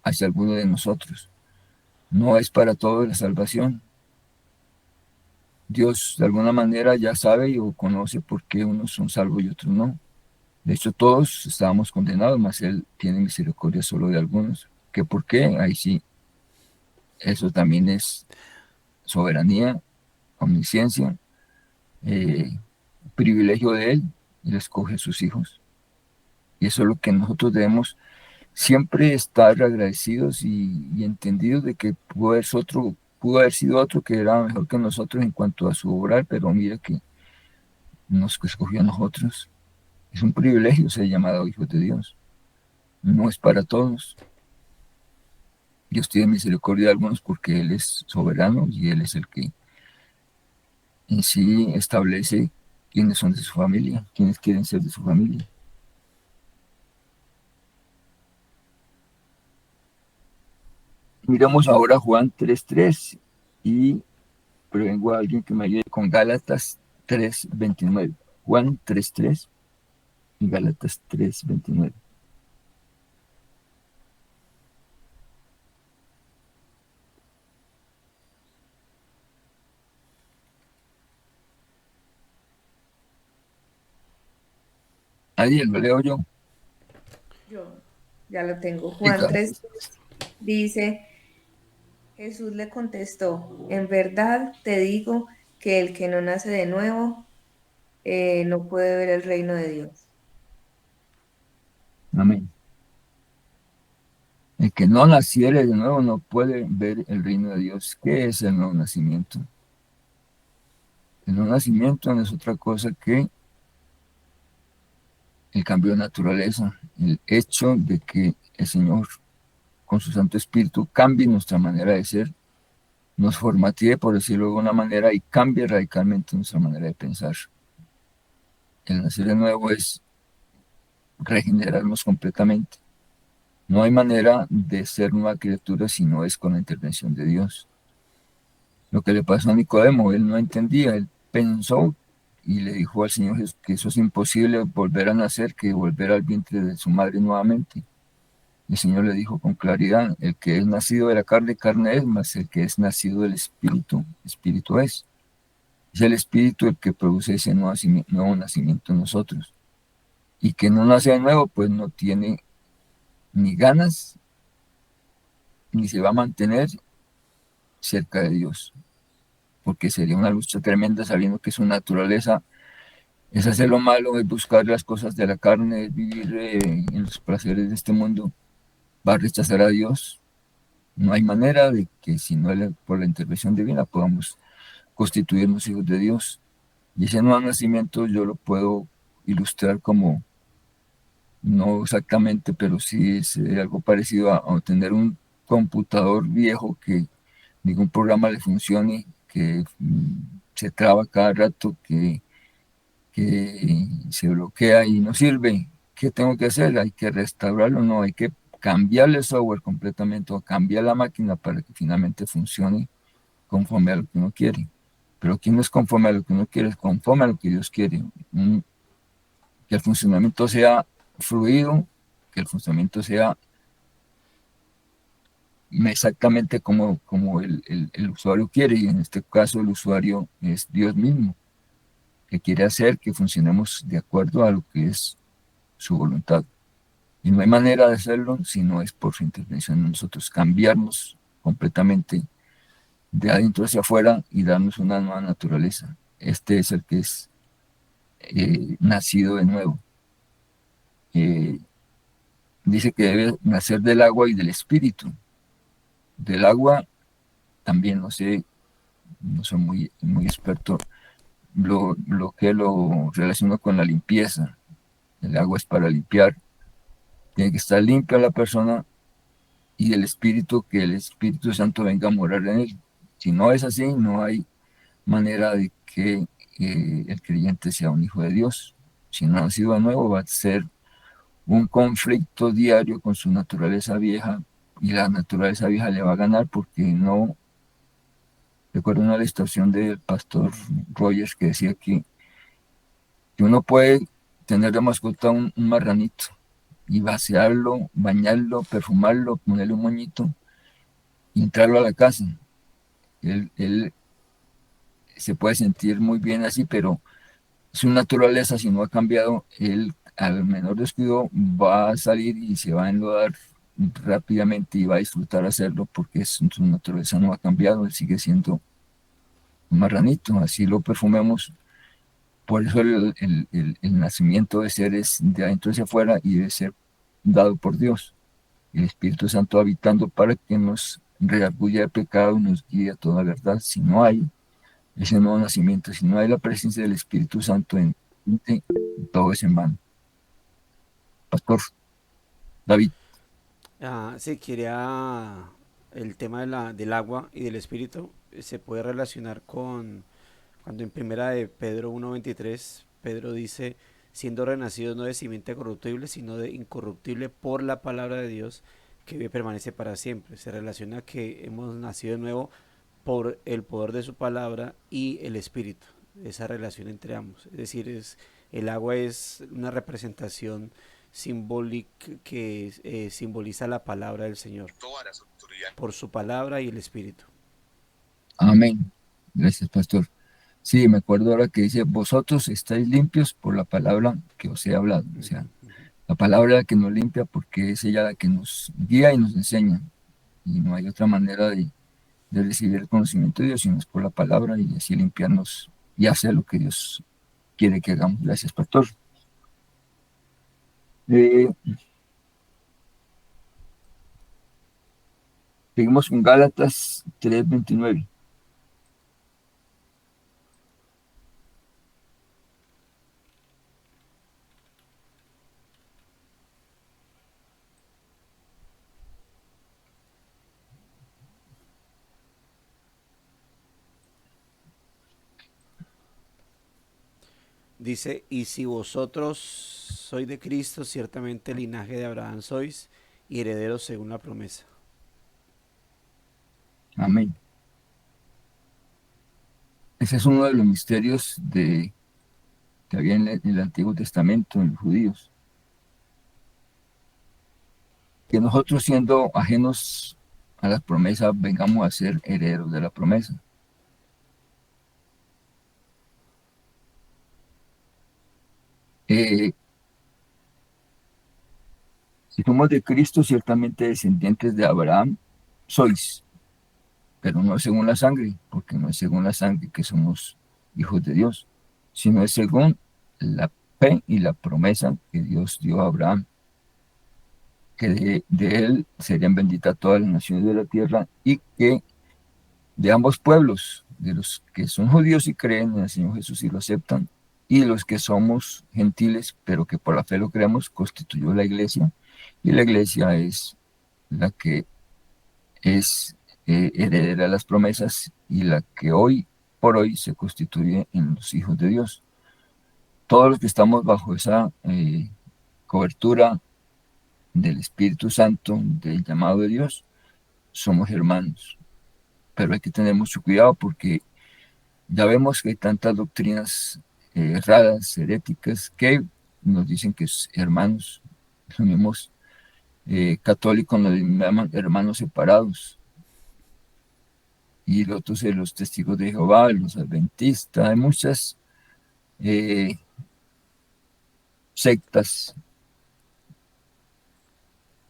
hacia alguno de nosotros. No es para todos la salvación. Dios de alguna manera ya sabe o conoce por qué unos son salvos y otros no. De hecho, todos estábamos condenados, mas Él tiene misericordia solo de algunos. ¿Qué por qué? Ahí sí, eso también es soberanía, omnisciencia, privilegio de Él. Él escoge a sus hijos. Y eso es lo que nosotros debemos siempre estar agradecidos y entendidos de que pudo haber sido otro que era mejor que nosotros en cuanto a su obrar, pero mira que nos escogió a nosotros. Es un privilegio ser llamado hijos de Dios. No es para todos. Dios tiene misericordia de algunos porque Él es soberano y Él es el que en sí establece quiénes son de su familia, quiénes quieren ser de su familia. Miremos ahora Juan 3:3 y vengo a alguien que me ayude con Gálatas 3:29. Juan 3:3 y Gálatas 3:29. Ahí lo leo yo. Yo ya lo tengo. Juan Chica, 3 dice, Jesús le contestó, en verdad te digo que el que no nace de nuevo no puede ver el reino de Dios. amén. El que no naciere de nuevo no puede ver el reino de Dios. ¿Qué es el nuevo nacimiento? El nuevo nacimiento no es otra cosa que el cambio de naturaleza, el hecho de que el Señor, con su Santo Espíritu, cambie nuestra manera de ser, nos formatee, por decirlo de alguna manera, y cambie radicalmente nuestra manera de pensar. El nacer de nuevo es regenerarnos completamente. No hay manera de ser nueva criatura si no es con la intervención de Dios. Lo que le pasó a Nicodemo, él no entendía, él pensó y le dijo al Señor Jesús que eso es imposible volver a nacer, que volver al vientre de su madre nuevamente. El Señor le dijo con claridad, el que es nacido de la carne, carne es, mas el que es nacido del Espíritu, Espíritu es. Es el Espíritu el que produce ese nuevo nacimiento en nosotros. Y que no nace de nuevo, pues no tiene ni ganas, ni se va a mantener cerca de Dios, porque sería una lucha tremenda sabiendo que su naturaleza es hacer lo malo, es buscar las cosas de la carne, es vivir en los placeres de este mundo, va a rechazar a Dios. No hay manera de que si no es por la intervención divina podamos constituirnos hijos de Dios. Y ese nuevo nacimiento yo lo puedo ilustrar como, no exactamente, pero sí es algo parecido a tener un computador viejo que ningún programa le funcione, que se traba cada rato, que se bloquea y no sirve. ¿Qué tengo que hacer? Hay que restaurarlo, no, hay que cambiarle el software completamente o cambiar la máquina para que finalmente funcione conforme a lo que uno quiere. Pero aquí no es conforme a lo que uno quiere, es conforme a lo que Dios quiere. Que el funcionamiento sea fluido, que el funcionamiento sea exactamente como el usuario quiere, y en este caso el usuario es Dios mismo, que quiere hacer que funcionemos de acuerdo a lo que es su voluntad. Y no hay manera de hacerlo si no es por su intervención en nosotros, cambiarnos completamente de adentro hacia afuera y darnos una nueva naturaleza. Este es el que es nacido de nuevo. Eh, Dice que debe nacer del agua y del espíritu. Del agua también no sé, no soy muy experto, lo que lo relaciono con la limpieza. El agua es para limpiar, tiene que estar limpia la persona y del espíritu, que el Espíritu Santo venga a morar en él. Si no es así, no hay manera de que el creyente sea un hijo de Dios. Si no ha nacido de nuevo, va a ser un conflicto diario con su naturaleza vieja y la naturaleza vieja le va a ganar porque no. Recuerdo una ilustración del pastor Rogers que decía que uno puede tener de mascota un marranito y vaciarlo, bañarlo, perfumarlo, ponerle un moñito y entrarlo a la casa. Él se puede sentir muy bien así, pero su naturaleza, si no ha cambiado, él al menor descuido va a salir y se va a enlodar rápidamente y va a disfrutar hacerlo porque su naturaleza no ha cambiado, él sigue siendo un marranito, así lo perfumemos. Por eso el nacimiento de ser es de adentro hacia afuera y debe ser dado por Dios. El Espíritu Santo habitando para que nos redarguya de pecado, nos guíe a toda verdad. Si no hay ese nuevo nacimiento, si no hay la presencia del Espíritu Santo en ti, todo es en vano. Pastor David. Sí, quería el tema del agua y del espíritu se puede relacionar con cuando en primera de Pedro 1:23 Pedro dice, siendo renacidos no de simiente corruptible, sino de incorruptible por la palabra de Dios que vive permanece para siempre. Se relaciona a que hemos nacido de nuevo por el poder de su palabra y el espíritu, esa relación entre ambos. Es decir, el agua es una representación simbólica que simboliza la palabra del Señor, por su palabra y el espíritu. Amén. Gracias, pastor. Sí, me acuerdo ahora que dice, vosotros estáis limpios por la palabra que os he hablado. O sea, la palabra la que nos limpia porque es ella la que nos guía y nos enseña. Y no hay otra manera de recibir el conocimiento de Dios sino es por la palabra y así limpiarnos y hacer lo que Dios quiere que hagamos. Gracias, pastor. Eh, Seguimos con Gálatas 3:29. Dice, y si vosotros sois de Cristo, ciertamente linaje de Abraham sois y herederos según la promesa. Amén. Ese es uno de los misterios que había en el Antiguo Testamento, en los judíos. Que nosotros siendo ajenos a las promesas vengamos a ser herederos de la promesa. Eh, si somos de Cristo, ciertamente descendientes de Abraham sois, pero no según la sangre, porque no es según la sangre que somos hijos de Dios, sino es según la fe y la promesa que Dios dio a Abraham, que de él serían benditas todas las naciones de la tierra y que de ambos pueblos, de los que son judíos y creen en el Señor Jesús y lo aceptan, y los que somos gentiles, pero que por la fe lo creemos, constituyó la iglesia, y la iglesia es la que es heredera de las promesas y la que hoy por hoy se constituye en los hijos de Dios. Todos los que estamos bajo esa cobertura del Espíritu Santo, del llamado de Dios, somos hermanos. Pero hay que tener mucho cuidado porque ya vemos que hay tantas doctrinas erradas, heréticas, que nos dicen que es hermanos. Los mismos católicos nos llaman hermanos separados. Y los otros, los testigos de Jehová, los adventistas, hay muchas sectas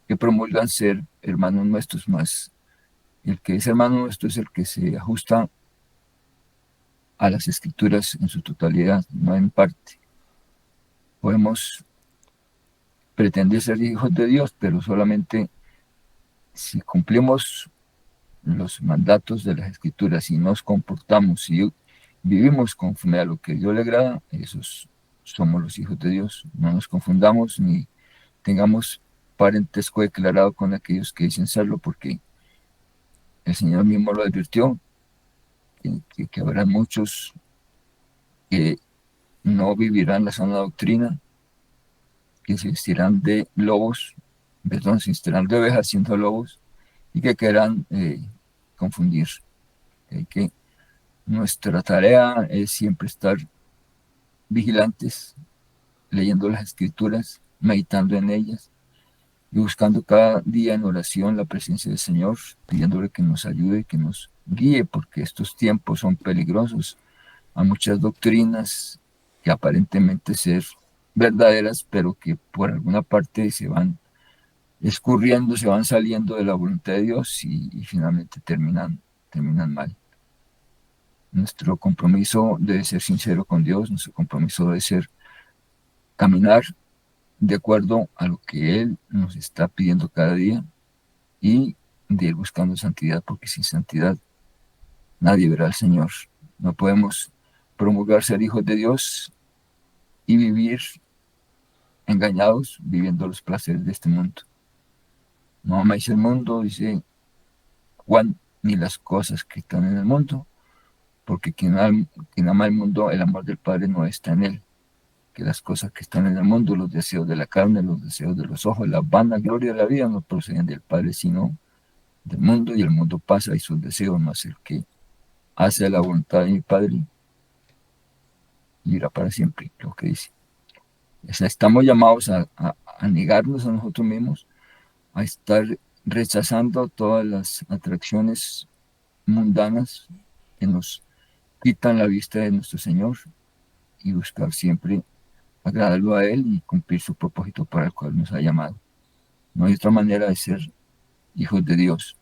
que promulgan ser hermanos nuestros más. El que es hermano nuestro es el que se ajusta a las escrituras en su totalidad, no en parte. Podemos pretender ser hijos de Dios, pero solamente si cumplimos los mandatos de las escrituras y nos comportamos y vivimos conforme a lo que Dios le agrada, esos somos los hijos de Dios. No nos confundamos ni tengamos parentesco declarado con aquellos que dicen serlo, porque el Señor mismo lo advirtió, que habrá muchos que no vivirán la sana doctrina, que se vestirán de lobos, perdón, se vestirán de ovejas siendo lobos, y que querrán confundir. Que nuestra tarea es siempre estar vigilantes, leyendo las escrituras, meditando en ellas y buscando cada día en oración la presencia del Señor, pidiéndole que nos ayude, que nos guíe, porque estos tiempos son peligrosos. Hay muchas doctrinas que aparentemente ser verdaderas, pero que por alguna parte se van escurriendo, se van saliendo de la voluntad de Dios y finalmente terminan mal. Nuestro compromiso debe ser sincero con Dios, nuestro compromiso debe ser caminar de acuerdo a lo que Él nos está pidiendo cada día y de ir buscando santidad, porque sin santidad nadie verá al Señor. No podemos promulgar ser hijos de Dios y vivir engañados, viviendo los placeres de este mundo. No amáis el mundo, dice Juan, ni las cosas que están en el mundo, porque quien ama el mundo, el amor del Padre no está en él. que las cosas que están en el mundo, los deseos de la carne, los deseos de los ojos, la vanagloria de la vida no proceden del Padre, sino del mundo, y el mundo pasa y sus deseos, más el que hace la voluntad de mi Padre vivirá para siempre, lo que dice. O sea, estamos llamados a negarnos a nosotros mismos, a estar rechazando todas las atracciones mundanas que nos quitan la vista de nuestro Señor y buscar siempre agradarlo a Él y cumplir su propósito para el cual nos ha llamado. No hay otra manera de ser hijos de Dios.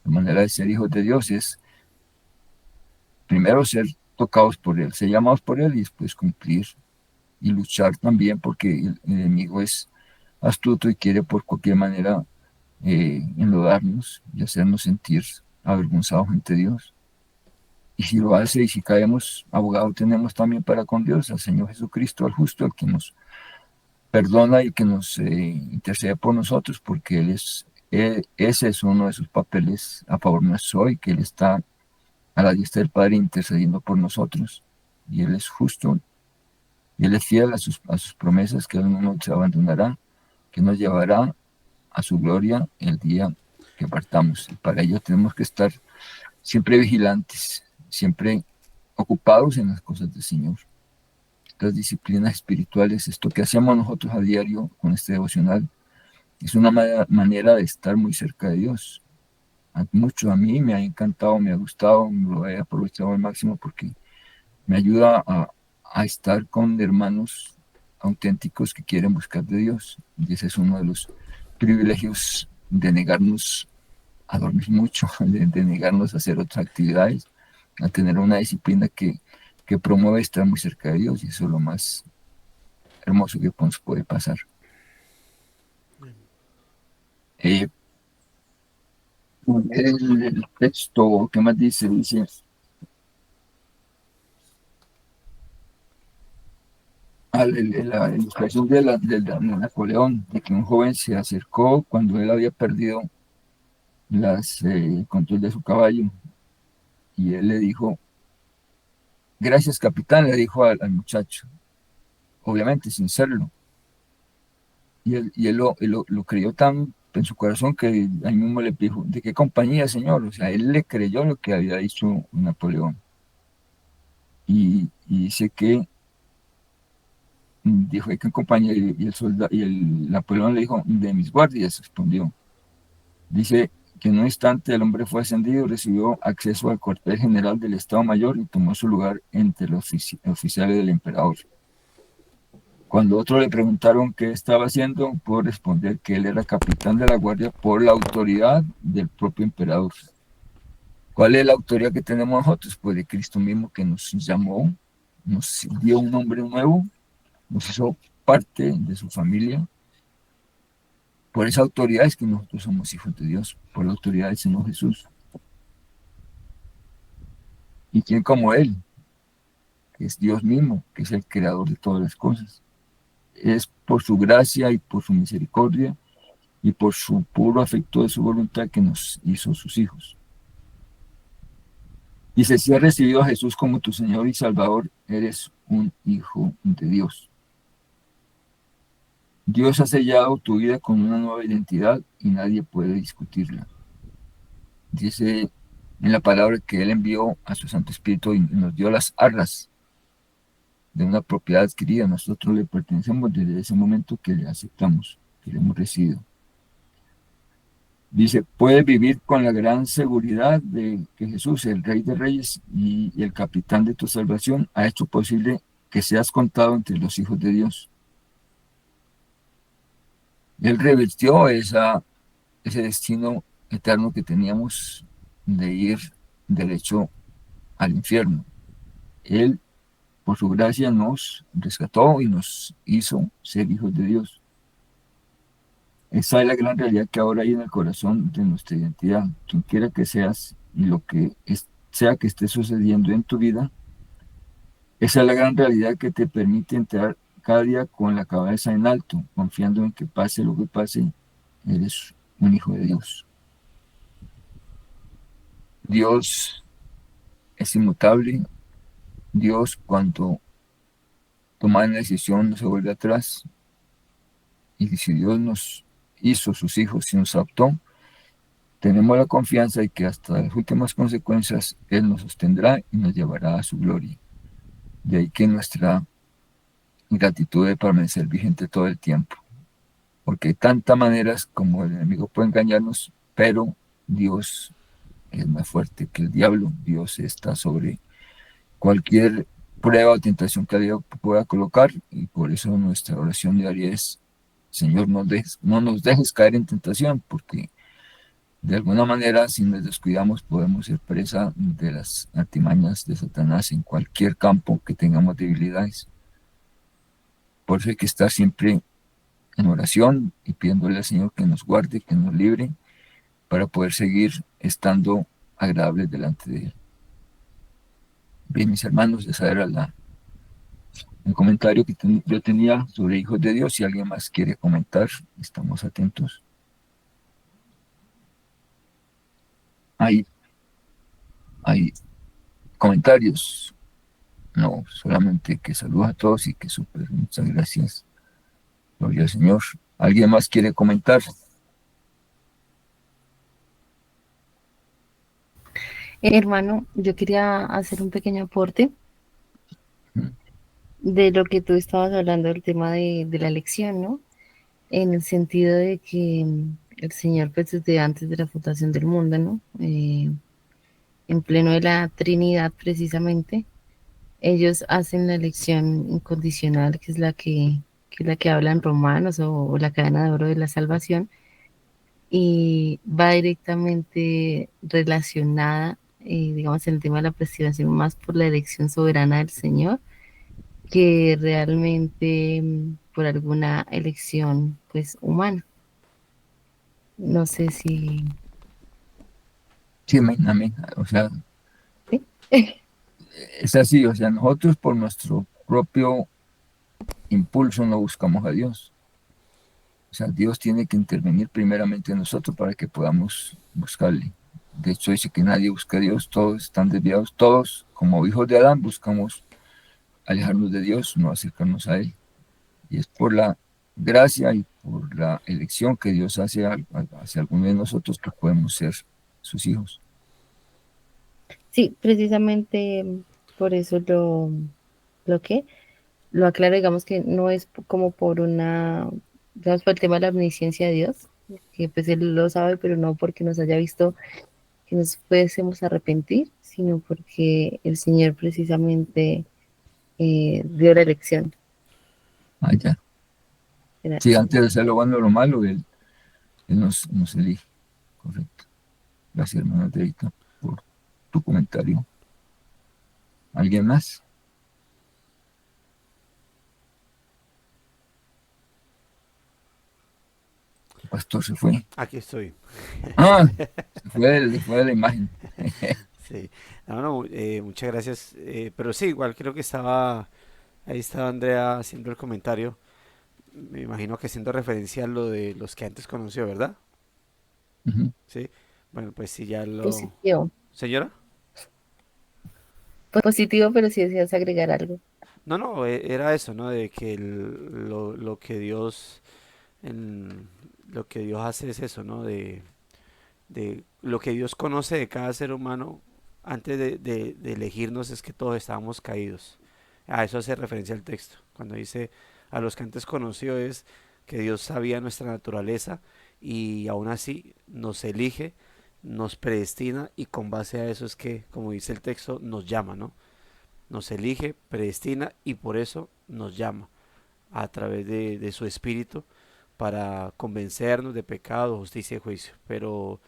La manera de ser hijos de Dios es primero ser tocados por Él, ser llamados por Él y después cumplir y luchar también, porque el enemigo es astuto y quiere por cualquier manera enlodarnos y hacernos sentir avergonzados ante Dios. Y si lo hace y si caemos, abogado tenemos también para con Dios, al Señor Jesucristo, al justo, al que nos perdona y que nos intercede por nosotros, porque ese es uno de sus papeles a favor nuestro hoy, que Él está a la diestra del Padre intercediendo por nosotros, y Él es justo, y Él es fiel a sus promesas, que Él no nos abandonará, que nos llevará a su gloria el día que partamos. Y para ello tenemos que estar siempre vigilantes, siempre ocupados en las cosas del Señor. Las disciplinas espirituales, esto que hacemos nosotros a diario con este devocional, es una manera de estar muy cerca de Dios. Mucho a mí me ha encantado, me ha gustado, lo he aprovechado al máximo porque me ayuda a estar con hermanos auténticos que quieren buscar de Dios. Y ese es uno de los privilegios de negarnos a dormir mucho, de negarnos a hacer otras actividades, a tener una disciplina que promueve estar muy cerca de Dios, y eso es lo más hermoso que nos puede pasar. El texto, ¿qué más dice? Dice, la ilustración de Napoleón, de que un joven se acercó cuando él había perdido el control de su caballo, y él le dijo, gracias capitán, le dijo al muchacho, obviamente sin serlo, y él lo creyó tan en su corazón que ahí mismo le dijo, ¿de qué compañía, señor? O sea, él le creyó lo que había dicho Napoleón, y dice que dijo, ¿de qué compañía? Y el soldado, y el Napoleón le dijo, de mis guardias, respondió. Dice que en un instante el hombre fue ascendido, recibió acceso al cuartel general del Estado Mayor y tomó su lugar entre los oficiales del emperador. Cuando otros le preguntaron qué estaba haciendo, pudo responder que él era capitán de la guardia por la autoridad del propio emperador. ¿Cuál es la autoridad que tenemos nosotros? Pues de Cristo mismo, que nos llamó, nos dio un nombre nuevo, nos hizo parte de su familia. Por esa autoridad es que nosotros somos hijos de Dios, por la autoridad del Señor Jesús. ¿Y quién como Él? Que es Dios mismo, que es el creador de todas las cosas. Es por su gracia y por su misericordia y por su puro afecto de su voluntad que nos hizo sus hijos. Dice, si has recibido a Jesús como tu Señor y Salvador, eres un hijo de Dios. Dios ha sellado tu vida con una nueva identidad y nadie puede discutirla. Dice en la palabra que Él envió a su Santo Espíritu y nos dio las arras de una propiedad adquirida. Nosotros le pertenecemos desde ese momento que le aceptamos, que le hemos recibido. Dice, puedes vivir con la gran seguridad de que Jesús, el Rey de Reyes y el capitán de tu salvación, ha hecho posible que seas contado entre los hijos de Dios. Él revirtió ese destino eterno que teníamos de ir derecho al infierno. Él, por su gracia, nos rescató y nos hizo ser hijos de Dios. Esa es la gran realidad que ahora hay en el corazón de nuestra identidad. Quien quiera que seas y lo que sea que esté sucediendo en tu vida, esa es la gran realidad que te permite entrar cada día con la cabeza en alto, confiando en que pase lo que pase, eres un hijo de Dios. Dios es inmutable. Dios, cuando tomar una decisión no se vuelve atrás. Y si Dios nos hizo sus hijos y nos adoptó, tenemos la confianza de que hasta las últimas consecuencias Él nos sostendrá y nos llevará a su gloria. De ahí que nuestra gratitud debe permanecer vigente todo el tiempo, porque hay tantas maneras como el enemigo puede engañarnos, pero Dios es más fuerte que el diablo. Dios está sobre cualquier prueba o tentación que el diablo pueda colocar, y por eso nuestra oración diaria es: Señor, no nos dejes caer en tentación, porque de alguna manera, si nos descuidamos, podemos ser presa de las artimañas de Satanás en cualquier campo que tengamos debilidades. Por eso hay que estar siempre en oración y pidiéndole al Señor que nos guarde, que nos libre, para poder seguir estando agradables delante de Él. Bien, mis hermanos, esa era el comentario que yo tenía sobre hijos de Dios. Si alguien más quiere comentar, estamos atentos. Hay comentarios. No, solamente que saludos a todos y que súper, muchas gracias. Gloria al Señor. ¿Alguien más quiere comentar? Hermano, yo quería hacer un pequeño aporte Mm. de lo que tú estabas hablando del tema de la elección, ¿no? En el sentido de que el Señor, pues desde antes de la fundación del mundo, ¿no? En pleno de la Trinidad, precisamente, ellos hacen la elección incondicional, que es la que habla en Romanos o la cadena de oro de la salvación, y va directamente relacionada, digamos, en el tema de la predestinación, más por la elección soberana del Señor que realmente por alguna elección, pues, humana. No sé si... Sí, amén, amén. O sea, ¿Sí? es así. O sea, nosotros por nuestro propio impulso no buscamos a Dios. O sea, Dios tiene que intervenir primeramente en nosotros para que podamos buscarle. De hecho, dice que nadie busca a Dios, todos están desviados, todos, como hijos de Adán, buscamos alejarnos de Dios, no acercarnos a Él. Y es por la gracia y por la elección que Dios hace hacia alguno de nosotros que podemos ser sus hijos. Sí, precisamente por eso lo que lo aclaro, digamos que no es como por una, digamos, por el tema de la omnisciencia de Dios, que pues Él lo sabe, pero no porque nos haya visto que nos fuésemos a arrepentir, sino porque el Señor precisamente dio la elección. Ah, ya. Era Sí, eso. antes de hacer lo bueno o lo malo, Él nos elige. Correcto. Gracias, hermano Andreita, por tu comentario. ¿Alguien más? El pastor se fue. Aquí estoy. Ah, se fue de la imagen. Sí. No, no, muchas gracias. Pero sí, igual creo que ahí estaba Andrea haciendo el comentario. Me imagino que haciendo referencia a lo de los que antes conoció, ¿verdad? Ujú. Sí. Bueno, pues sí, ya lo... Positivo. ¿Señora? Positivo, pero si deseas agregar algo. No, no, era eso, ¿no? De que lo que Dios, en- lo que Dios hace es eso, ¿no? De lo que Dios conoce de cada ser humano antes de elegirnos es que todos estábamos caídos. A eso hace referencia el texto. Cuando dice a los que antes conoció es que Dios sabía nuestra naturaleza y aún así nos elige, nos predestina y con base a eso es que, como dice el texto, nos llama, ¿no? Nos elige, predestina y por eso nos llama a través de su espíritu para convencernos de pecado, justicia y juicio. Pero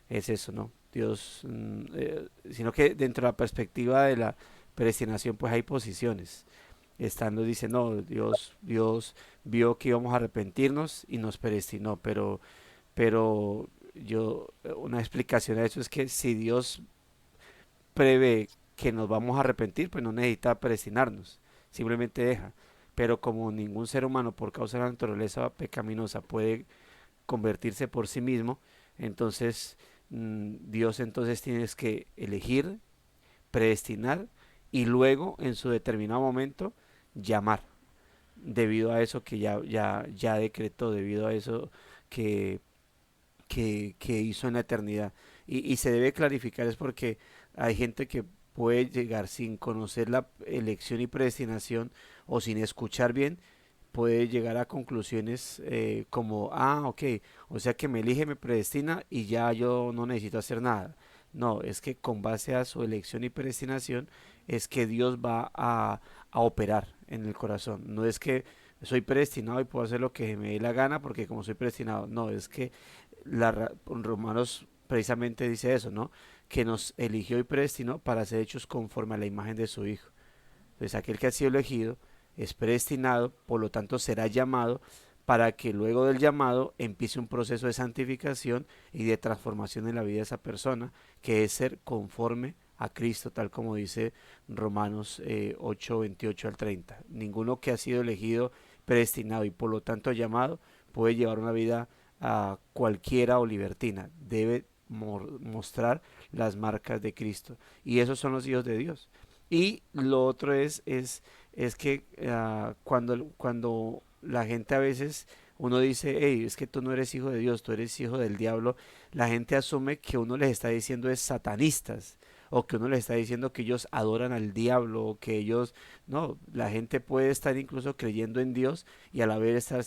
es eso, ¿no? Dios, sino que dentro de la perspectiva de la predestinación, pues hay posiciones. Estando dice, no, Dios vio que íbamos a arrepentirnos y nos predestinó, pero una explicación a eso es que si Dios prevé que nos vamos a arrepentir, pues no necesita predestinarnos, simplemente deja. Pero como ningún ser humano por causa de la naturaleza pecaminosa puede convertirse por sí mismo, entonces Dios entonces tienes que elegir, predestinar y luego en su determinado momento llamar. debido a eso que ya decretó, debido a eso que, que hizo en la eternidad. Y se debe clarificar es porque hay gente que puede llegar sin conocer la elección y predestinación o sin escuchar bien, puede llegar a conclusiones como, ok, o sea que me elige, me predestina y ya yo no necesito hacer nada. No, es que con base a su elección y predestinación es que Dios va a operar en el corazón. No es que soy predestinado y puedo hacer lo que me dé la gana porque como soy predestinado. No, es que Romanos precisamente dice eso, ¿no? Que nos eligió y predestinó para ser hechos conforme a la imagen de su Hijo. Entonces aquel que ha sido elegido es predestinado, por lo tanto será llamado para que luego del llamado empiece un proceso de santificación y de transformación en la vida de esa persona, que es ser conforme a Cristo, tal como dice Romanos 8, 28 al 30. Ninguno que ha sido elegido, predestinado y por lo tanto llamado puede llevar una vida cualquiera o libertina. Debe mostrar las marcas de Cristo. Y esos son los hijos de Dios. Y lo otro es que cuando la gente a veces uno dice, hey, es que tú no eres hijo de Dios, tú eres hijo del diablo, la gente asume que uno les está diciendo es satanistas o que uno les está diciendo que ellos adoran al diablo o que ellos, no, la gente puede estar incluso creyendo en Dios y a la vez estar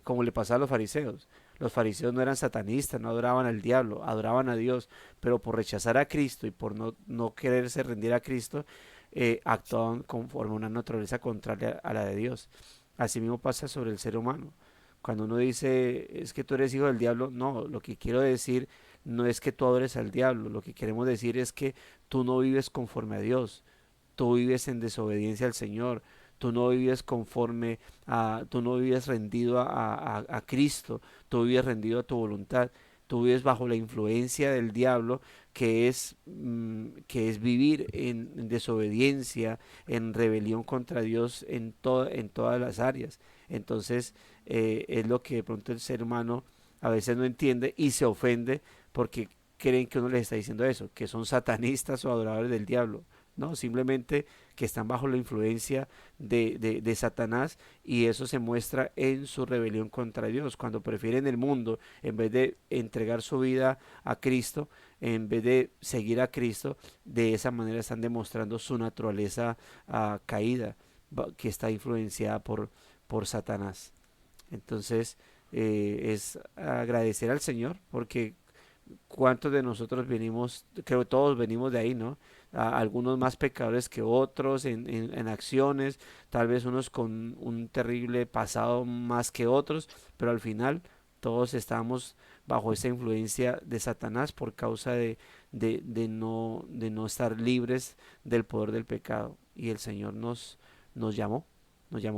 como le pasaba a los fariseos. Los fariseos no eran satanistas, no adoraban al diablo, adoraban a Dios, pero por rechazar a Cristo y por no quererse rendir a Cristo, actuaban conforme a una naturaleza contraria a la de Dios. Así mismo pasa sobre el ser humano. Cuando uno dice, es que tú eres hijo del diablo, no, lo que quiero decir no es que tú adores al diablo, lo que queremos decir es que tú no vives conforme a Dios, tú vives en desobediencia al Señor, tú no vives tú no vives rendido a Cristo, tú vives rendido a tu voluntad, tú vives bajo la influencia del diablo, que es vivir en desobediencia, en rebelión contra Dios en todas las áreas. Entonces, es lo que de pronto el ser humano a veces no entiende y se ofende porque creen que uno les está diciendo eso, que son satanistas o adoradores del diablo. No, simplemente que están bajo la influencia de Satanás y eso se muestra en su rebelión contra Dios, cuando prefieren el mundo en vez de entregar su vida a Cristo, en vez de seguir a Cristo, de esa manera están demostrando su naturaleza caída, que está influenciada por Satanás. Entonces, es agradecer al Señor porque cuántos de nosotros venimos, creo que todos venimos de ahí, ¿no? Algunos más pecadores que otros en acciones, tal vez unos con un terrible pasado más que otros, pero al final todos estamos bajo esa influencia de Satanás por causa de no estar libres del poder del pecado. Y el Señor nos nos llamó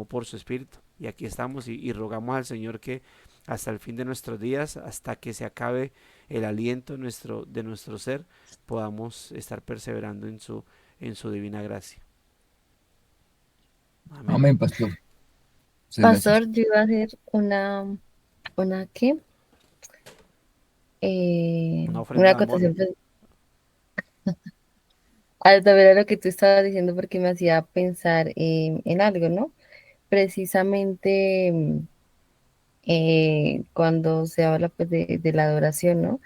por su Espíritu. Y aquí estamos y rogamos al Señor que hasta el fin de nuestros días, hasta que se acabe el aliento de nuestro ser, podamos estar perseverando en su divina gracia. Amén. Amén, pastor. Muchas gracias. Pastor, yo iba a hacer ¿qué? Una Una ofrenda de amor. acotación pues, también a lo que tú estabas diciendo porque me hacía pensar en algo, ¿no? Precisamente cuando se habla pues de la adoración, ¿no?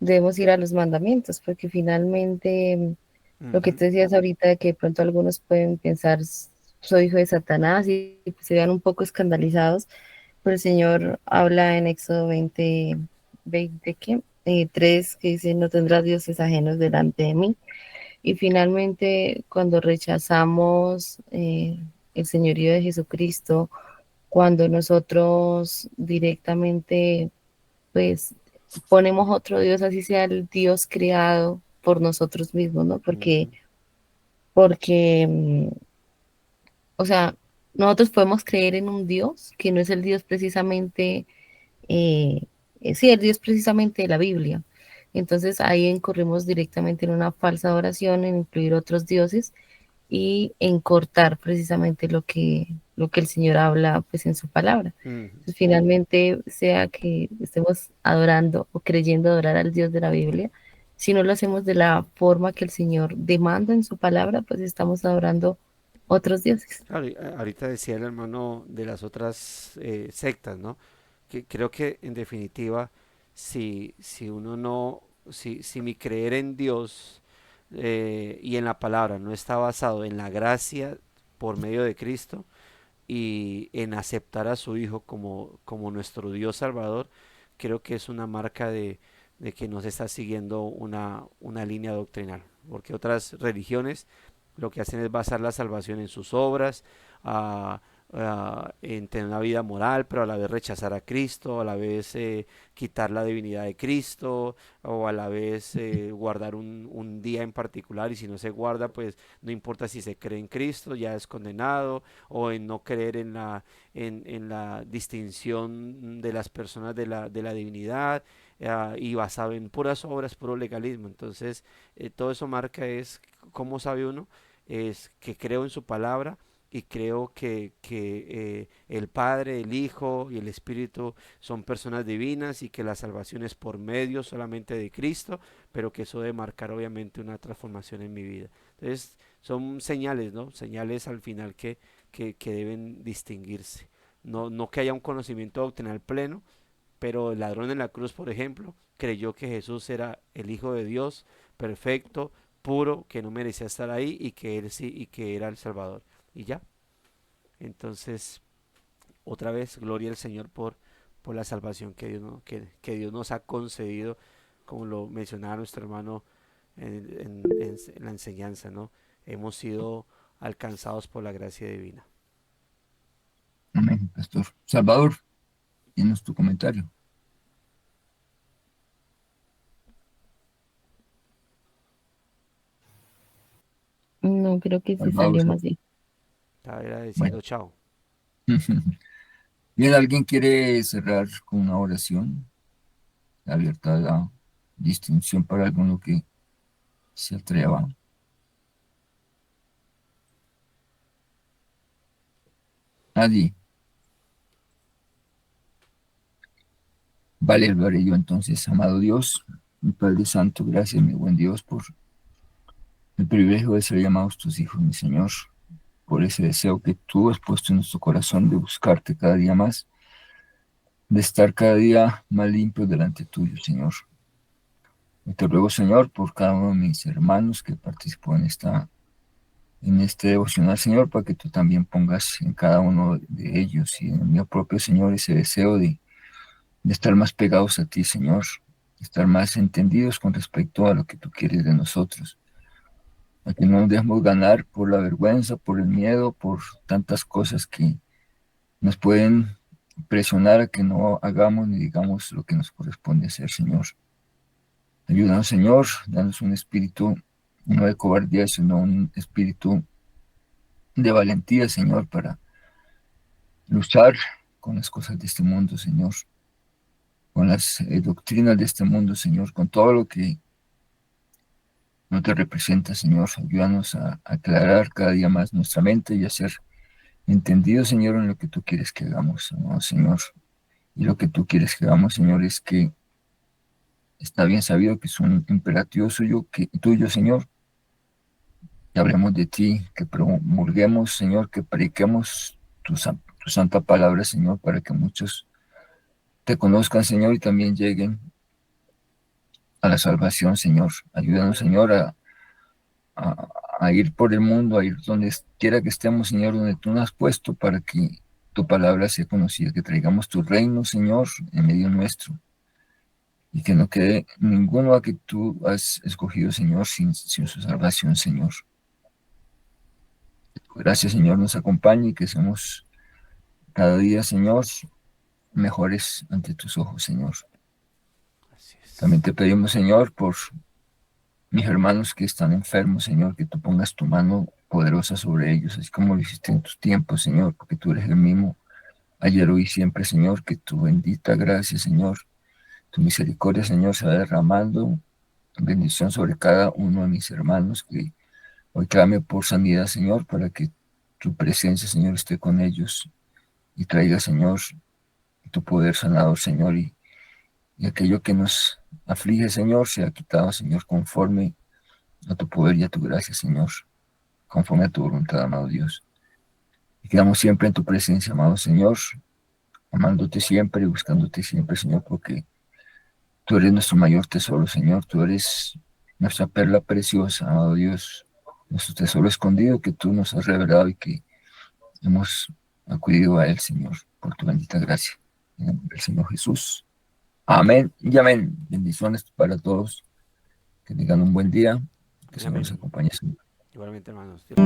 Debemos ir a los mandamientos porque finalmente lo que Ujú. tú decías ahorita de que de pronto algunos pueden pensar soy hijo de Satanás y pues, se vean un poco escandalizados, pero el Señor habla en Éxodo 20 ¿qué? 3, que dice, no tendrás dioses ajenos delante de mí. Y finalmente, cuando rechazamos el señorío de Jesucristo, cuando nosotros directamente, pues, ponemos otro Dios, así sea el Dios creado por nosotros mismos, ¿no? Ujú. Porque o sea, nosotros podemos creer en un Dios que no es el Dios precisamente, eh, sí, el Dios precisamente de la Biblia. Entonces ahí incurrimos directamente en una falsa adoración, en incluir otros dioses y en cortar precisamente lo que el Señor habla pues en su palabra. Ujú. Entonces, finalmente, sea que estemos adorando o creyendo adorar al Dios de la Biblia, si no lo hacemos de la forma que el Señor demanda en su palabra, pues estamos adorando otros dioses. Claro, ahorita decía el hermano de las otras sectas, ¿no? Que creo que en definitiva, si uno no, si mi creer en Dios y en la palabra no está basado en la gracia por medio de Cristo y en aceptar a su Hijo como nuestro Dios Salvador, creo que es una marca de que no se está siguiendo una línea doctrinal, porque otras religiones lo que hacen es basar la salvación en sus obras, a, en tener una vida moral, pero a la vez rechazar a Cristo, a la vez quitar la divinidad de Cristo, o a la vez guardar un día en particular, y si no se guarda, pues no importa si se cree en Cristo, ya es condenado, o en no creer en la distinción de las personas de la divinidad, y basado en puras obras, puro legalismo. Entonces, todo eso marca es cómo sabe uno, es que creo en su palabra y creo que el Padre, el Hijo y el Espíritu son personas divinas y que la salvación es por medio solamente de Cristo, pero que eso debe marcar obviamente una transformación en mi vida. Entonces son señales, ¿no? Señales al final que deben distinguirse. No, no que haya un conocimiento doctrinal pleno, pero el ladrón en la cruz, por ejemplo, creyó que Jesús era el Hijo de Dios, perfecto, puro, que no merecía estar ahí y que él sí y que era el Salvador. Y ya. Entonces, otra vez, gloria al Señor por la salvación que Dios nos ha concedido, como lo mencionaba nuestro hermano en la enseñanza, ¿no? Hemos sido alcanzados por la gracia divina. Amén, pastor. Salvador, tienes tu comentario. No, creo que sí Salvador, salió más bien. Estaba bueno. diciendo chao. Bien, ¿alguien quiere cerrar con una oración abierta a la distinción para alguno que se atreva? Nadie. Vale, lo haré yo entonces, amado Dios, mi Padre Santo, gracias, mi buen Dios, por el privilegio de ser llamados tus hijos, mi Señor, por ese deseo que tú has puesto en nuestro corazón de buscarte cada día más, de estar cada día más limpio delante tuyo, Señor. Y te ruego, Señor, por cada uno de mis hermanos que participó en este devocional, Señor, para que tú también pongas en cada uno de ellos y en el mío propio, Señor, ese deseo de estar más pegados a ti, Señor, de estar más entendidos con respecto a lo que tú quieres de nosotros, a que no nos dejemos ganar por la vergüenza, por el miedo, por tantas cosas que nos pueden presionar a que no hagamos ni digamos lo que nos corresponde hacer, Señor. Ayúdanos, Señor, danos un espíritu no de cobardía, sino un espíritu de valentía, Señor, para luchar con las cosas de este mundo, Señor, con las doctrinas de este mundo, Señor, con todo lo que no te representa, Señor. Ayúdanos a aclarar cada día más nuestra mente y a ser entendidos, Señor, en lo que tú quieres que hagamos, ¿no, Señor? Y lo que tú quieres que hagamos, Señor, es que está bien sabido que es un imperativo tuyo, Señor, que hablemos de ti, que promulguemos, Señor, que prediquemos tu santa palabra, Señor, para que muchos te conozcan, Señor, y también lleguen a la salvación, Señor. Ayúdanos, Señor, a, a ir por el mundo, a ir donde quiera que estemos, Señor, donde tú nos has puesto para que tu palabra sea conocida, que traigamos tu reino, Señor, en medio nuestro, y que no quede ninguno a que tú has escogido, Señor, sin su salvación, Señor. Gracias, Señor, nos acompañe y que seamos cada día, Señor, mejores ante tus ojos, Señor. Así También es. te pedimos, Señor, por mis hermanos que están enfermos, Señor, que tú pongas tu mano poderosa sobre ellos, así como lo hiciste en tus tiempos, Señor, porque tú eres el mismo ayer, hoy y siempre, Señor, que tu bendita gracia, Señor, tu misericordia, Señor, se va derramando bendición sobre cada uno de mis hermanos, que hoy clame por sanidad, Señor, para que tu presencia, Señor, esté con ellos y traiga, Señor, tu poder sanador, Señor, y aquello que nos aflige, Señor, sea quitado, Señor, conforme a tu poder y a tu gracia, Señor. conforme a tu voluntad, amado Dios. Y quedamos siempre en tu presencia, amado Señor, amándote siempre y buscándote siempre, Señor, porque tú eres nuestro mayor tesoro, Señor. Tú eres nuestra perla preciosa, amado Dios, nuestro tesoro escondido que tú nos has revelado y que hemos acudido a él, Señor, por tu bendita gracia. En el nombre del Señor Jesús. Amén y amén. Bendiciones para todos. Que tengan un buen día. Que el Señor los Amén. acompañe, Señor. Igualmente, hermanos. Dios